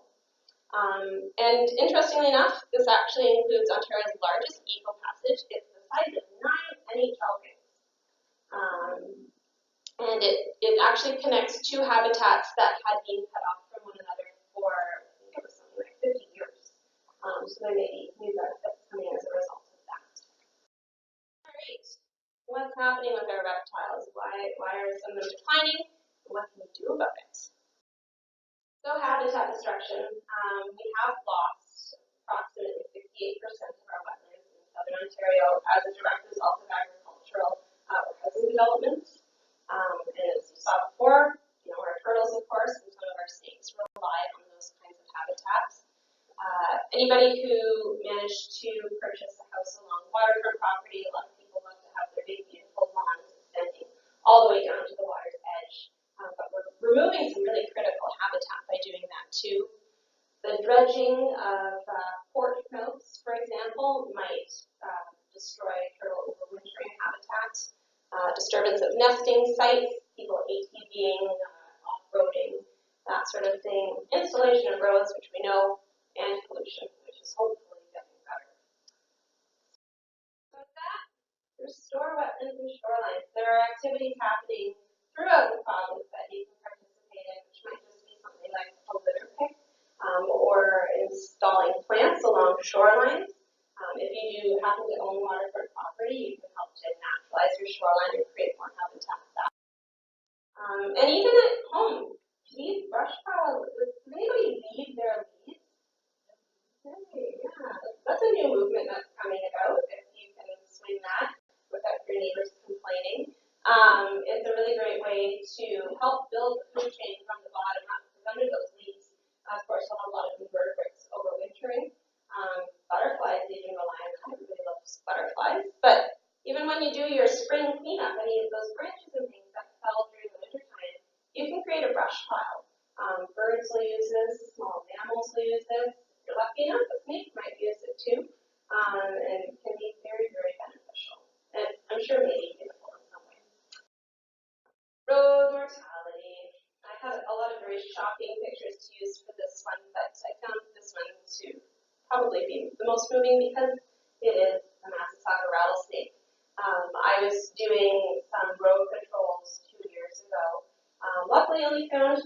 And interestingly enough, this actually includes Ontario's largest eco-passage. It's the size of 9 NHL games. And it actually connects two habitats that had been cut off from one another for, I think it was something like 50 years. So there may be new benefits coming as a result of that. All right, what's happening with our reptiles? Why are some of them declining? What can we do about it? So habitat destruction, we have lost approximately 68% of our wetlands in southern Ontario as a direct result of agricultural or housing developments. And as you saw before, our turtles, of course, and some of our snakes rely on those kinds of habitats. Anybody who managed to purchase a house along waterfront property, a lot of people love to have their big, beautiful lawns extending all the way down to the water's edge. But we're removing some really critical habitat by doing that too. The dredging of port mouths, for example, might destroy turtle overwintering habitat. Disturbance of nesting sites, people ATVing, off-roading, that sort of thing. Installation of roads, which we know, and pollution, which is hopefully getting better. So with that, restore wetlands and shorelines. There are activities happening throughout the province that you can participate in, which might just be something like a litter pick, or installing plants along shorelines. If you do happen to own waterfront property, you shoreline and create more habitat back. And even at home, leave brush pile. Does anybody leave their leaves? Hey, yeah, that's a new movement that's coming about. If you can swing that without your neighbors complaining, it's a really great way to help build the food chain from the bottom up. Because under those leaves, of course, you'll have a lot of invertebrates overwintering. Butterflies even rely on that. Everybody loves butterflies. But even when you do your spring cleanup, any of those branches and things that fell during the wintertime, you can create a brush pile. Birds will use this, small mammals will use this. If you're lucky enough, the snake might use it too. And it can be very, very beneficial. And I'm sure maybe beautiful in some way. Road mortality. I had a lot of very shocking pictures to use for this one, but I found this one to probably be the most moving because it is a Massasauga rattlesnake. I was doing some road controls 2 years ago. Luckily, only found 2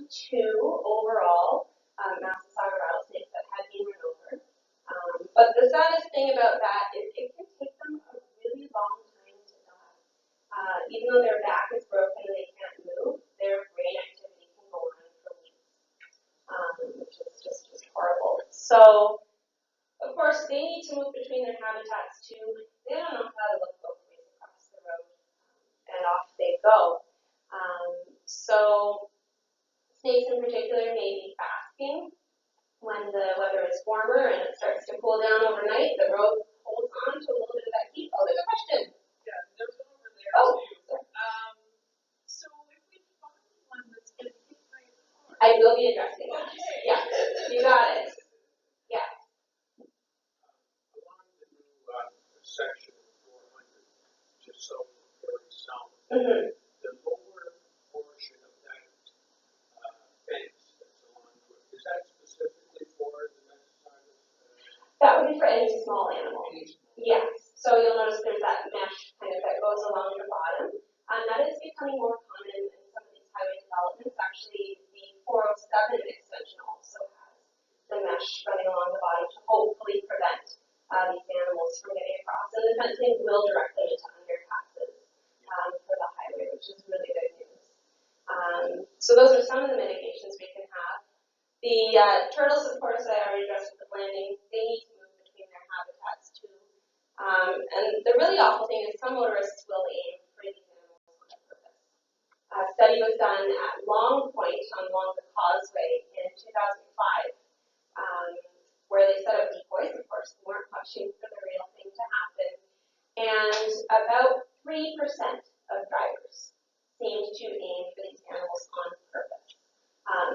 overall Massasauga rattlesnakes that had been run over. But the saddest thing about that is it can take them a really long time to die. Even though their back is broken and they can't move, their brain activity can go on for weeks, which is just horrible. So, of course, they need to move between their habitats too. They don't know how to look both ways across the road, and off they go. So, snakes in particular may be fasting when the weather is warmer and it starts to cool down overnight. The road holds on to a little bit of that heat. Oh, there's a question. Yeah, there's one over there Oh, too. So if we find one that's been hit by a car. I will be addressing that. Okay. Yeah, you got it. Yeah. Along the new section 400, just so very south, Mm-hmm. the lower portion of that fence that's along the road, is that specifically for the Massasaugas? That would be for any small animal. Any small? Yes. So you'll notice there's that mesh kind of that goes along the bottom. And that is becoming more common in some of these highway developments. Actually, the 407 extension also has the mesh running along the bottom to hopefully prevent these animals from getting across. And the fencing will direct them into underpasses for the highway, which is really good news. So those are some of the mitigations we can have. The turtles, of course, I already addressed with the landing. They need to move between their habitats too. And the really awful thing is some motorists will aim for these animals on purpose. A study was done at Long Point along the causeway in 2005, where they set up decoys. Of course, they weren't watching for the real thing to happen. And about 3% of drivers seemed to aim for these animals on purpose.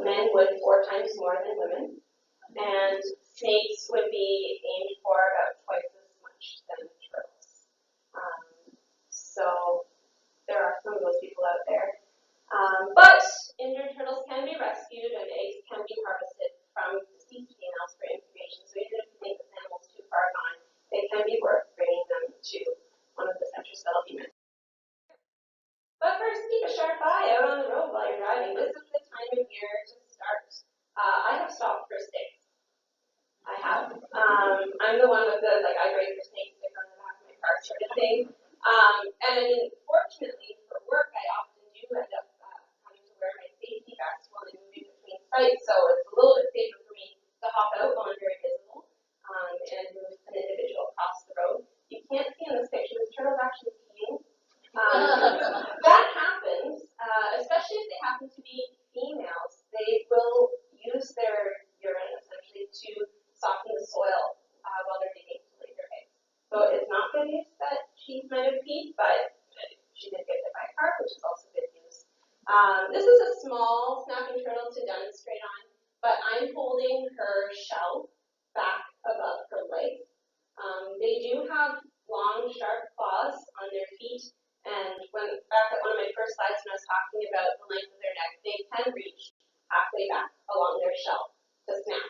Men would 4 times more than women, and snakes would be aimed for about twice as much than turtles. So there are some of those people out there. But injured turtles can be rescued and eggs can be harvested from deceased females for incubation. So even if you think this animal's too far gone, it can be worth bringing them to one of the centers that'll be meant. But first, keep a sharp eye out on the road while you're driving. This is the time of year to start. I have stopped for snakes. I have. I'm the one with the, I brake for snakes sticker on the back of my car sort of thing. And I mean, fortunately for work, I often do end up having to wear my safety vest while I'm moving between sites, so it's a little bit safer for me to hop out while I'm very visible and move an individual across the road. You can't see in this picture, this turtle's actually peeing. That happens, especially if they happen to be females. They will use their urine essentially to soften the soil while they're digging to lay their eggs. So it's not good news that she might have peed, but she did get hit by a car, which is also good news. This is a small snapping turtle to demonstrate on, but I'm holding her shell back above her legs. They do have long, sharp claws on their feet, and back at one of my first slides when I was talking about the length of their neck, they can reach halfway back along their shell to snap.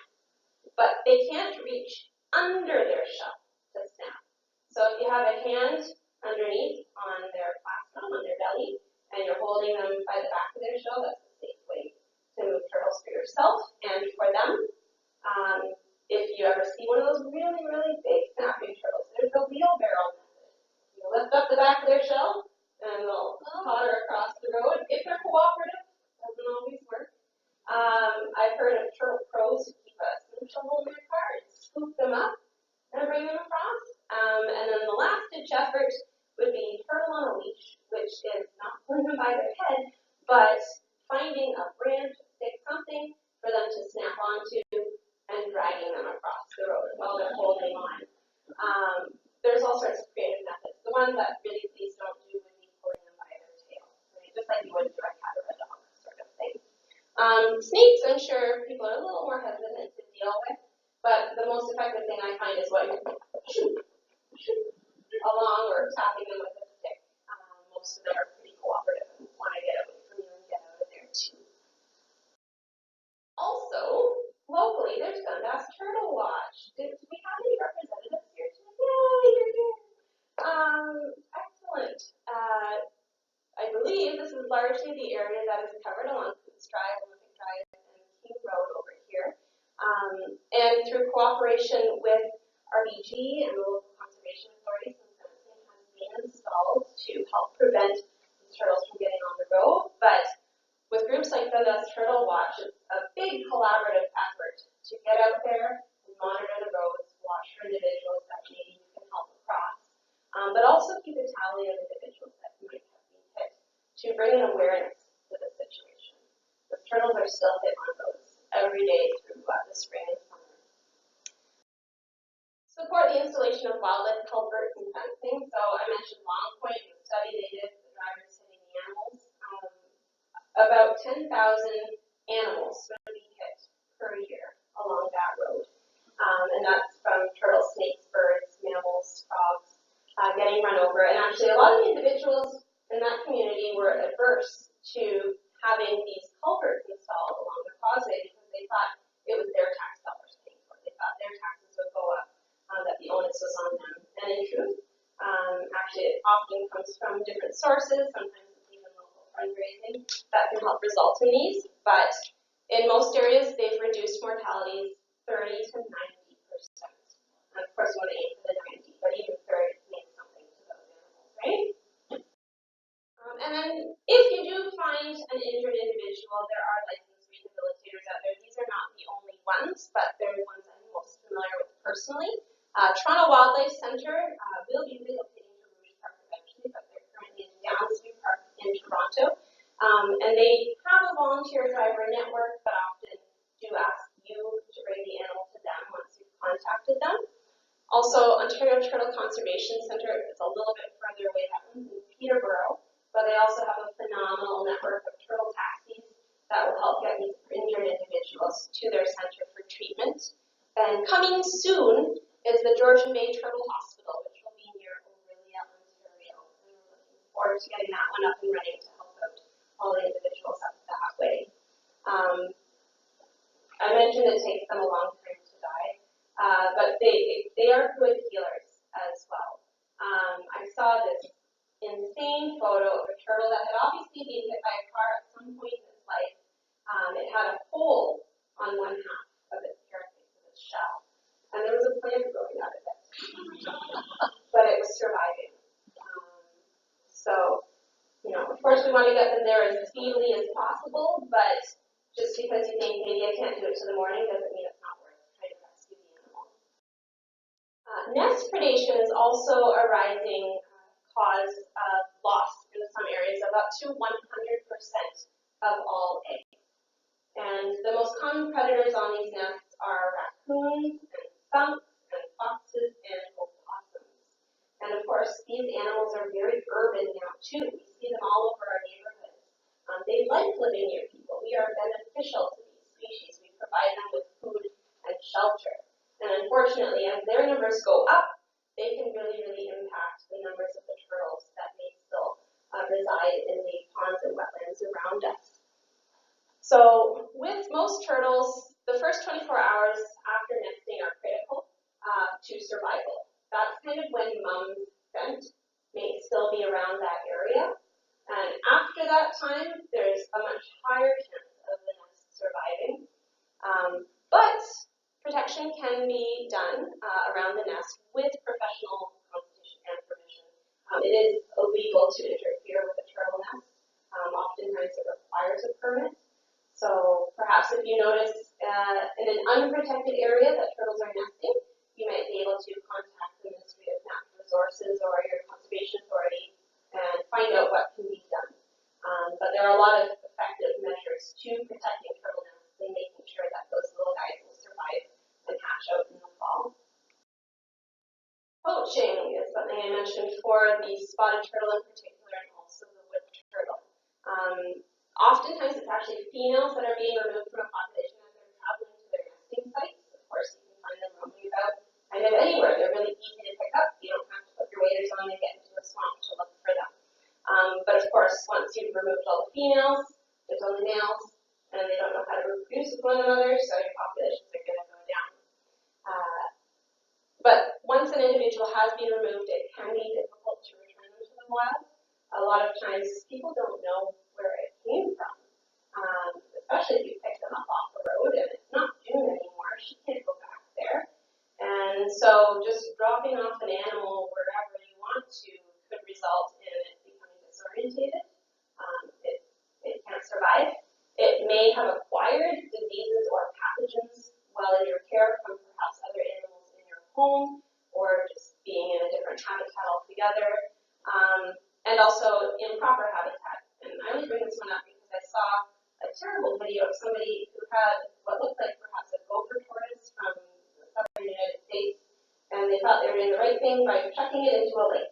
But they can't reach under their shell to snap. So if you have a hand underneath on their plastron, on their belly, and you're holding them by the back of their shell, that's a safe way to move turtles for yourself and for them. If you ever see one of those really, really big snapping turtles, there's the wheelbarrow method. You lift up the back of their shell, and they'll potter across the road. If they're cooperative, doesn't always work. I've heard of turtle crows who keep a snow shovel in their car and scoop them up and bring them across. And then the last ditch effort would be turtle on a leash, which is not pulling them by their head, but finding a branch, stick, something for them to snap onto and dragging them across the road while they're holding on. There's all sorts of creative methods. The ones that really please don't do would be pulling them by their tail, right? Just like you would do a cat or a dog sort of thing. Snakes, I'm sure people are a little more hesitant to deal with, but the most effective thing I find is what you shoot along or tapping them with a stick. Most of them are pretty cooperative and want to get away from you and get out of there too. Also, locally, there's Dundas Turtle Watch. Do we have any representatives here today? Yay, you're here. Excellent. I believe this is largely the area that is covered along Coots Drive, Olympic Drive, and King Road over here. And through cooperation with RBG and the local conservation authorities, some fencing has been installed to help prevent these turtles from getting on the road. But with groups like Dundas Turtle Watch, it's a big collaborative effort to get out there and monitor the roads, watch for individuals that maybe you can help across, but also keep a tally of individuals that might have been hit to bring an awareness to the situation. The turtles are still hit on roads every day through the spring and summer. Support the installation of wildlife culverts and fencing. So I mentioned Long Point, the study they did, the drivers hitting the animals. About 10,000 animals would be hit per year along that road. And that's from turtles, snakes, birds, mammals, frogs, getting run over. And actually a lot of the individuals in that community were adverse to having these culverts installed along the causeway because they thought it was their tax dollars paying for it. They thought their taxes would go up, that the onus was on them. And in truth, actually it often comes from different sources, sometimes it's even local fundraising that can help result in these. But in most areas, they've reduced mortalities 30 to 90%. And of course, we want to aim for the 90, but even 30 means something to those animals, right? And then if you do find an injured individual, there are licensed rehabilitators out there. These are not the only ones, but they're the ones I'm most familiar with personally. Toronto Wildlife Centre will be relocating to Rouge Park eventually, but they're currently in Downsview Park in Toronto. And they have a volunteer driver network, but often do ask you to bring the animal to them once you've contacted them. Also, Ontario Turtle Conservation Centre is a little bit further away, that one's in Peterborough, but they also have a phenomenal network of turtle taxis that will help get these injured individuals to their centre for treatment. And coming soon is the Georgian Bay Turtle Hospital, which will be near Orillia, Ontario. And we're looking forward to getting that one up and running to help out all the individuals up that way. I mentioned it takes them a long time to die, but they are good healers as well. I saw this insane photo of a turtle that had obviously been hit by a car at some point in its life. It had a hole on one half of its carapace, of its shell, and there was a plant growing out of it, but it was surviving. So, you know, of course we want to get them there as speedily as possible, but just because you think maybe I can't do it till the morning doesn't mean it's not worth trying to rescue the animal. Nest predation is also a rising cause of loss in some areas of up to 100% of all eggs. And the most common predators on these nests are raccoons and skunks and foxes and opossums. And of course, these animals are very urban now too. We see them all over our neighborhoods. They like living near people. We are beneficial to these species. We provide them with food and shelter. And unfortunately, as their numbers go up, they can really, really impact the numbers of the turtles that may still reside in the ponds and wetlands around us. So with most turtles, the first 24 hours after nesting are critical to survival. That's kind of when mom's scent may still be around that area. And after that time, there's a much higher chance of the nest surviving. But protection can be done around the nest with professional consultation and permission. it is illegal to interfere with a turtle nest. Oftentimes it requires a permit. So perhaps if you notice in an unprotected area that turtles are nesting, you might be able to contact the Ministry of Natural Resources or your conservation authority and find out what can be done. But there are a lot of effective measures to protecting turtle nests and making sure that those little guys will survive and hatch out in the fall. Poaching is something I mentioned for the spotted turtle in particular and also the wood turtle. Oftentimes it's actually females that are being removed from a population as they're traveling to their nesting sites. Of course, you can find them roaming about kind of anywhere. They're really easy to pick up. You don't have to put your waders on and get into a swamp to look for them. But of course, once you've removed all the females, there's only males, and they don't know how to reproduce with one another, so your populations are going to go down. But once an individual has been removed, it can be difficult to return them to the wild. A lot of times, people don't know where it came from, especially if you pick them up off the road and it's not June anymore. She can't go back there. And so just dropping off an animal wherever you want to could result in it becoming disorientated. It can't survive. It may have acquired diseases or pathogens while in your care from perhaps other animals in your home or just being in a different habitat altogether. And also improper habitat. And I only bring this one up because I saw a terrible video of somebody who had what looked like perhaps a gopher tortoise from the southern United States, and they thought they were doing the right thing by chucking it into a lake.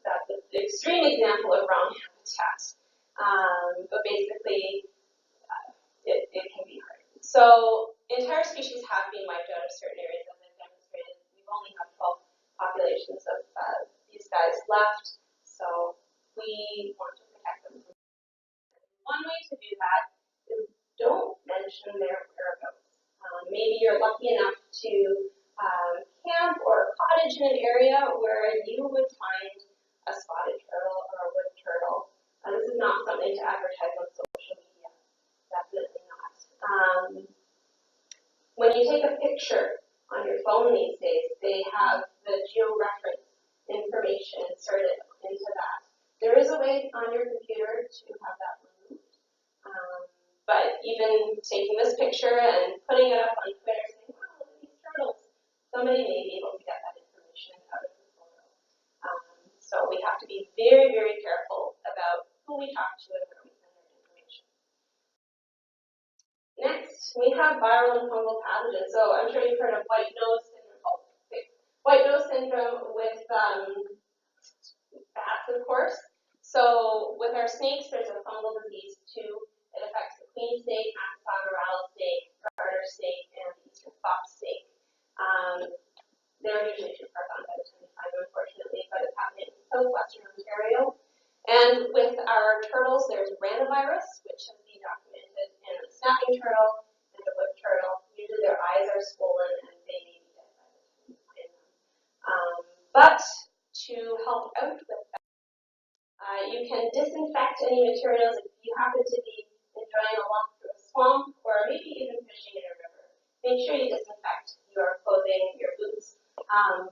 That's an extreme example of wrong habitat. But basically, it can be hard. So entire species have been wiped out of certain areas as I've demonstrated. We've only had 12 populations of these guys left, so we want to protect them. One way to do that is don't mention their whereabouts. Maybe you're lucky enough to camp or cottage in an area where you would find a spotted turtle or a wood turtle. This is not something to advertise on social media. Definitely not. When you take a picture on your phone these days, they have the georeference information inserted into that. There is a way on your computer to have that removed. But even taking this picture and putting it up on Twitter saying, wow, look at these turtles, somebody may be able to get that information out of the photo. So we have to be very, very careful about who we talk to and where we send their information. Next, we have viral and fungal pathogens. So I'm sure you've heard of white nose syndrome. White nose syndrome with bats, of course. So with our snakes, there's a fungal disease too. It affects the queen snake, Maxon snake, garter snake, and the eastern fox snake. They're usually too far gone by the time we find them, unfortunately, but it's happening in southwestern Ontario. And with our turtles, there's ranavirus, which has been documented in the snapping turtle and the wood turtle. Usually their eyes are swollen and they may be dead by the time you find them. But to help out with that, you can disinfect any materials if you happen to be enjoying a walk through a swamp or maybe even fishing in a river. Make sure you disinfect your clothing, your boots,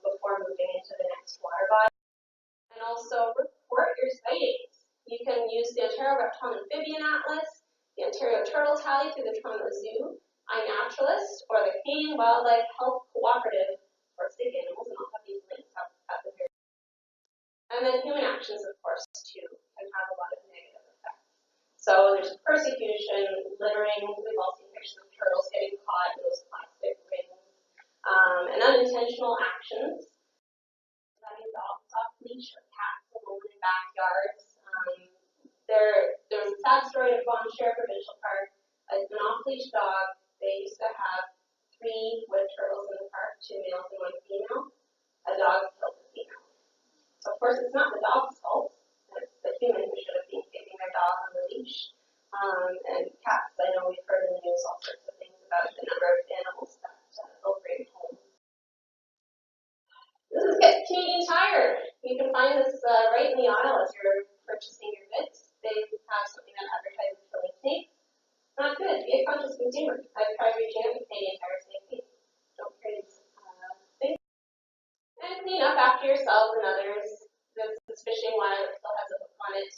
before moving into the next water body. And also report your sightings. You can use the Ontario Reptile and Amphibian Atlas, the Ontario Turtle Tally through the Toronto Zoo, iNaturalist, or the Canadian Wildlife Health Cooperative for sick animals, and I'll have these links up at the very end. And then human actions, of course, too, can have a lot of negative effects. So there's persecution, littering. We've all seen pictures of turtles getting caught in those plastic rings, and unintentional actions. Letting dogs off leash or cats alone in backyards. There's a sad story of Vaughan Shire Provincial Park. An off-leash dog. They used to have 3 wood turtles in the park, 2 males and 1 female. A dog killed the female. So of course, it's not the dog's fault. It's the human who should have been keeping their dog on the leash. And cats, I know we've heard in the news all sorts of things about the number of animals that they'll bring home. This is Get Canadian Tire. You can find this right in the aisle as you're purchasing your goods. They have something that advertises killing snakes. Not good. Be a conscious consumer. I've tried reaching out to Canadian Tire saying, hey, don't carry these things. And clean up after yourself. yourselves and others, this fishing wire that still has a hook on it.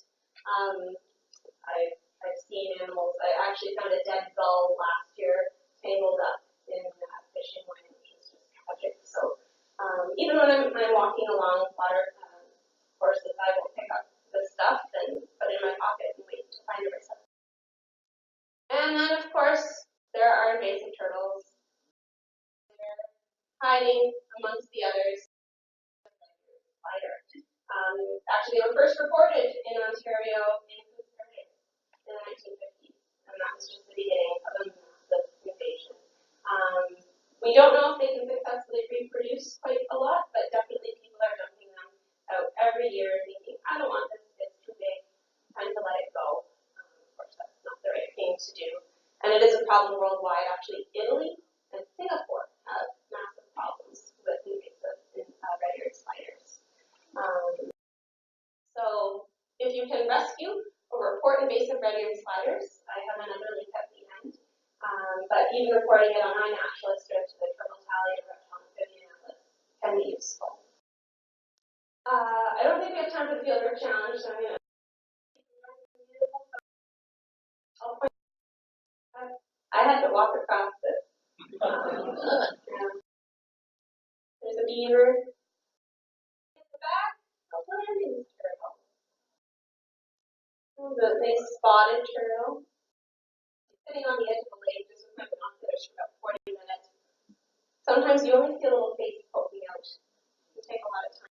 I've seen animals. I actually found a dead gull last year tangled up in fishing line, which is just tragic. So even when I'm walking along water courses, I will pick up this stuff and put it in my pocket and wait to find it myself. And then, of course, there are invasive turtles. They're hiding amongst the others. Actually, they were first reported in Ontario in the 1950s, and that was just the beginning of a massive invasion. We don't know if they can successfully reproduce quite a lot, but definitely people are dumping them out every year thinking, I don't want this, it's too big, time to let it go. Of course, that's not the right thing to do. And it is a problem worldwide. Actually, Italy and Singapore have massive problems with invasive red-eared spiders. So if you can rescue or report invasive red-eared spiders, I have another link at the end. But even reporting it on iNaturalist or to the Turtle Tally or Reptile Amphibian Atlas can be useful. I don't think we have time for the fieldwork challenge, so I'm going to. I had to walk across this. There's a beaver. In the back, a landing turtle. The nice spotted turtle. Sitting on the edge of the lake just with my binoculars for about 40 minutes. Sometimes you only see a little face poking out. It can take a lot of time.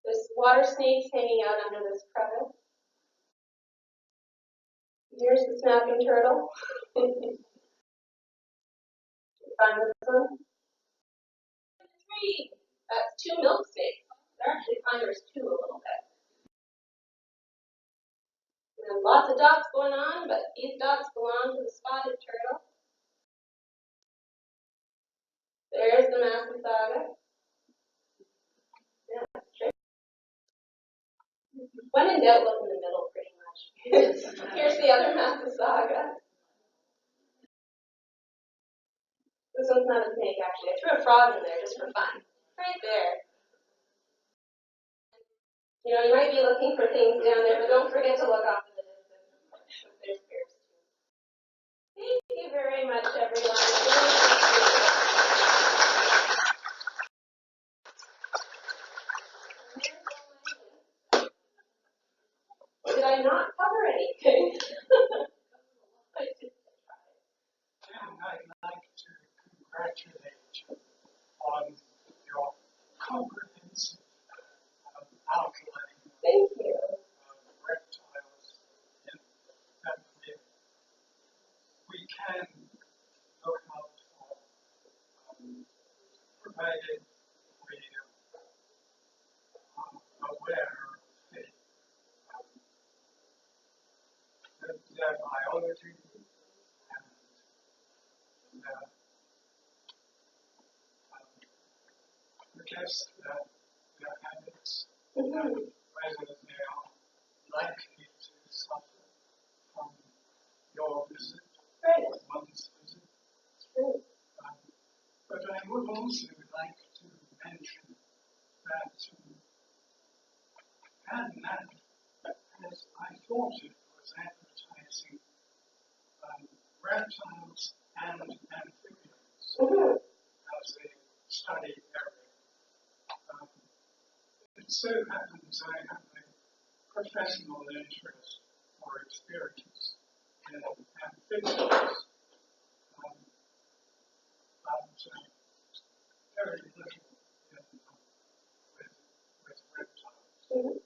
There's water snakes hanging out under this crevice. Here's the snapping turtle. Find this one. 3. That's 2 milk snakes. They're actually finders too a little bit. And lots of dots going on, but these dots belong to the spotted turtle. There's the Massasauga. Yeah, straight. When in doubt, look in the middle pretty much. Here's the other Massasauga. This one's not a snake, actually. I threw a frog in there just for fun. Right there. You know, you might be looking for things down there, but don't forget to look off in the distance. There's bears too. Thank you very much, everyone. Did I not cover anything? I did try. And I'd like to congratulate you on your comprehensive outline Thank you. of reptiles that we can look out for, provided we are aware of their biology and their, their habits, whether they are likely to suffer from your visit, one's visit. But I would also like to mention that AdNat, as I thought it was advertising reptiles and amphibians as a study area. It so happens I have a professional interest or experience in amphibians, but very little with reptiles.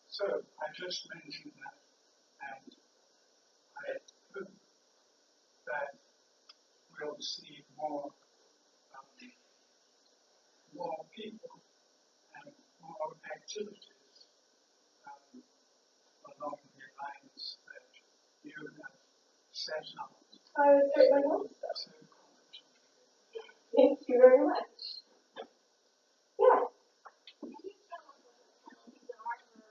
So I just mentioned that, and I hope that we'll see more people and more activities along the lines that you have set up. I would certainly hope so. Thank you very much. Yeah. Can you tell us what the penalties are for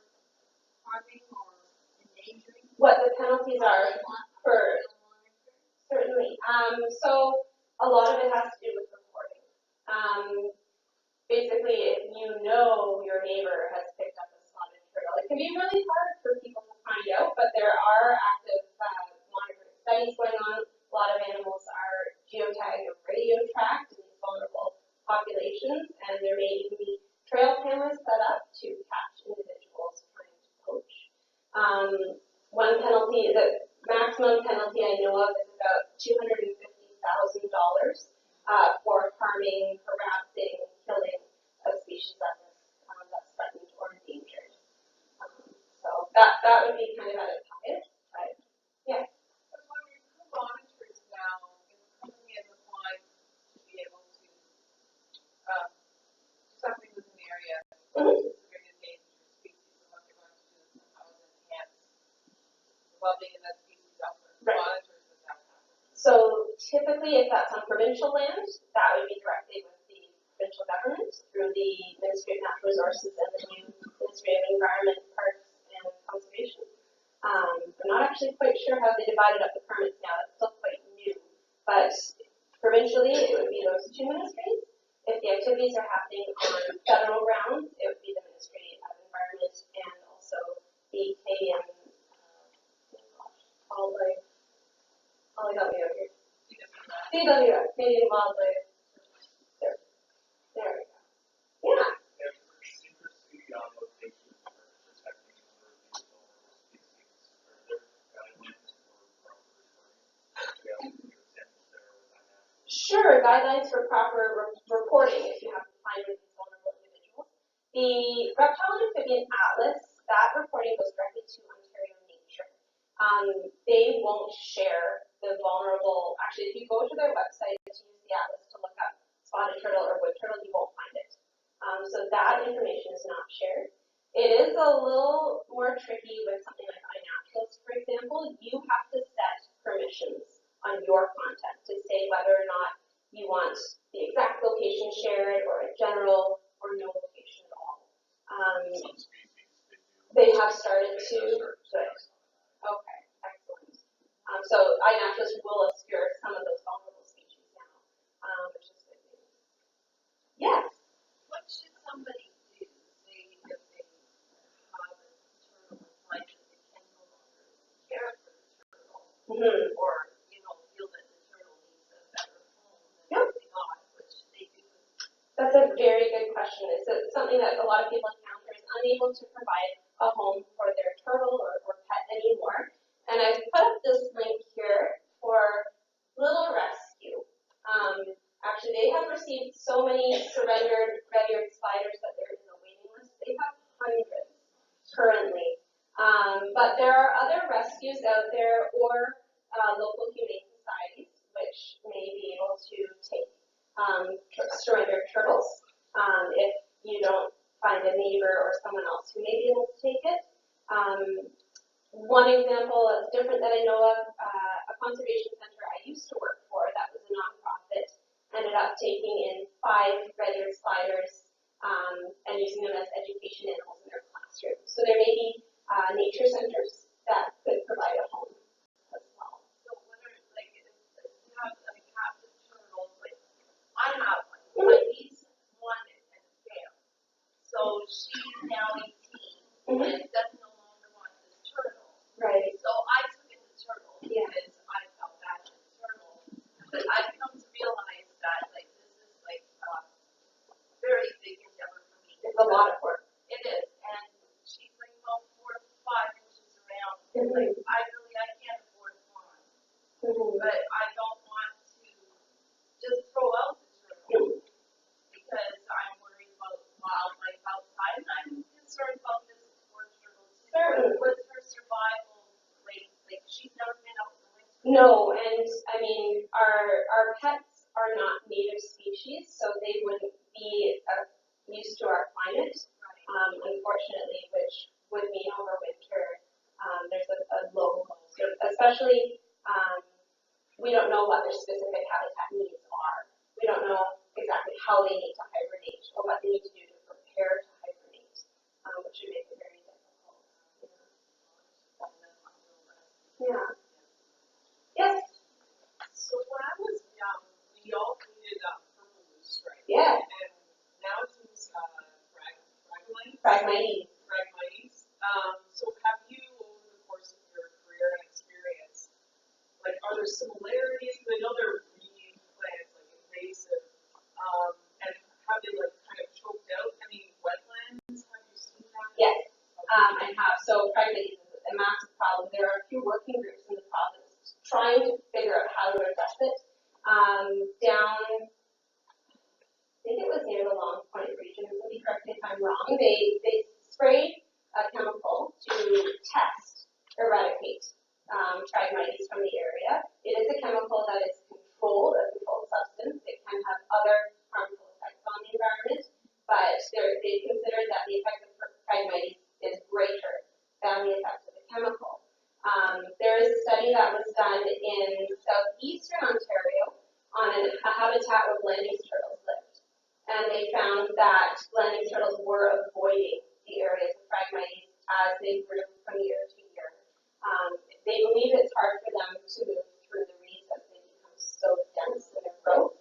harming or endangering? What the penalties are for certainly. So a lot of it has to do with reporting. Basically, typically, if you know your neighbor has picked up a spotted turtle, it can be really hard for people to find out, but there are active monitoring studies going on. A lot of animals are geotagged or radio tracked in these vulnerable populations, and there may even be trail cameras set up to catch individuals trying to poach. One penalty, the maximum penalty I know of is about $250,000 for harming, harassing, killing a species that's threatened or endangered. So that would be kind of at its highest, but yeah. I was wondering who monitors now if a company has applied to be able to do something with an area Mm-hmm. considered endangered species and what they're going to do somehow to enhance the well-being of that species elsewhere. Who Right. monitors that happens? So typically, if that's on provincial land, that would be directly with the provincial government through the Ministry of Natural Resources and the new Ministry of Environment, Parks, and Conservation. I'm not actually quite sure how they divided up the permits now. That's still quite new. But provincially, it would be those two ministries. If the activities are happening on federal grounds, it would be the Ministry of Environment and also the Canadian Wildlife. I'll help you out here. CWS, Canadian Wildlife. There we go. Yeah. And for secrecy on location for protecting other vulnerable species, are there guidelines for proper reporting? Do you have any examples there with that? Sure, guidelines for proper reporting if you have to find these vulnerable individuals. The Reptile and Amphibian Atlas, that reporting goes directly to Ontario Nature. They won't share the vulnerable, actually if you go to their website to use the atlas to look up spotted turtle or wood turtle, you won't find it. So that information is not shared. It is a little more tricky with something like iNaturalist, for example. You have to set permissions on your content to say whether or not you want the exact location shared or a general or no location at all. Some species they have started to. Good. Okay, excellent. So iNaturalist will obscure some of those vulnerable species now, which is good news. Yes. What should somebody do, say, if they have a turtle like that they can no longer care for the turtle, Mm-hmm. or, feel that the turtle needs a better home than Yep. they got? What should they do? That's a very good question. It's something that a lot of people encounter is unable to provide a home for their turtle or pet anymore. And I've put up this link here for Little Rescue. Actually, they have received so many surrendered red-eared spiders that they're in the waiting list. They have hundreds currently. But there are other rescues out there or local humane societies which may be able to take surrendered turtles if you don't find a neighbor or someone else who may be able to take it. One example that's different that I know of, a conservation center I used to work for that was a nonprofit ended up taking in 5 red-eared spiders and using them as education animals in their classroom. So there may be nature centers that could provide a home as well. So what are, like, if you have a captive turtle, like, I have one. My niece wanted and failed. So she's now 18 and doesn't no longer want this turtle. Right. So I took in the turtle Yeah. because I felt bad for the turtle. But I've come to realize that, like, this is, like, a very big endeavor for me. It's a lot of work. It is. And she's, like, about 4 to 5 inches around. Mm-hmm. I can't afford a pond. Mm-hmm. But I don't want to just throw out the turtle because I'm worried about wildlife outside, and I'm concerned about this poor turtle too. Certainly. What's her survival rate? Like, she's never been out in the winter. No, and I mean, our pets are not native species, so they wouldn't be used to our climate, unfortunately, which would mean over winter, there's a low, especially, we don't know what their specific habitat needs are. We don't know exactly how they need to hibernate or what they need to do to prepare to hibernate, which would make it very difficult. Yeah. Yes. So when I was young, we all needed purple loosestrife. Yeah. And now it seems Phragmites. Phragmites. So have you, over the course of your career and experience, like, are there similarities? Because I know they're reed plants, like invasive, and have they like kind of choked out any wetlands? Have you seen that? Yes, I have. So Phragmites is a massive problem. There are a few working groups in the province trying to figure out how to address it. Down, I think it was near the Long Point region, somebody correct me if I'm wrong, they sprayed a chemical to test, eradicate Phragmites from the area. It is a chemical that is controlled, a controlled substance. It can have other harmful effects on the environment, but they considered that the effect of Phragmites is greater than the effect of the chemical. There is a study that was done in southeastern Ontario on a habitat where Blanding's turtles lived. And they found that Blanding's turtles were avoiding the areas of Phragmites as they grew from year to year. They believe it's hard for them to move through the reeds as they become so dense in their growth.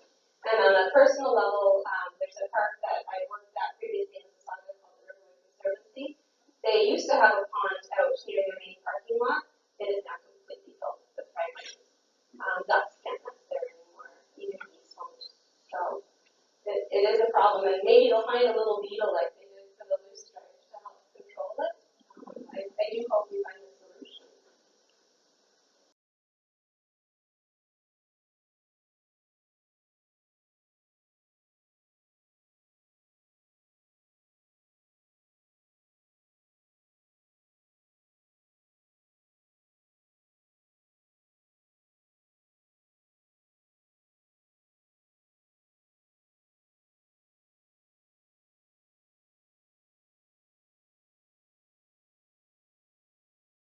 And on a personal level, there's a park that I worked at previously in Mississauga called the Rendezvous. They used to have a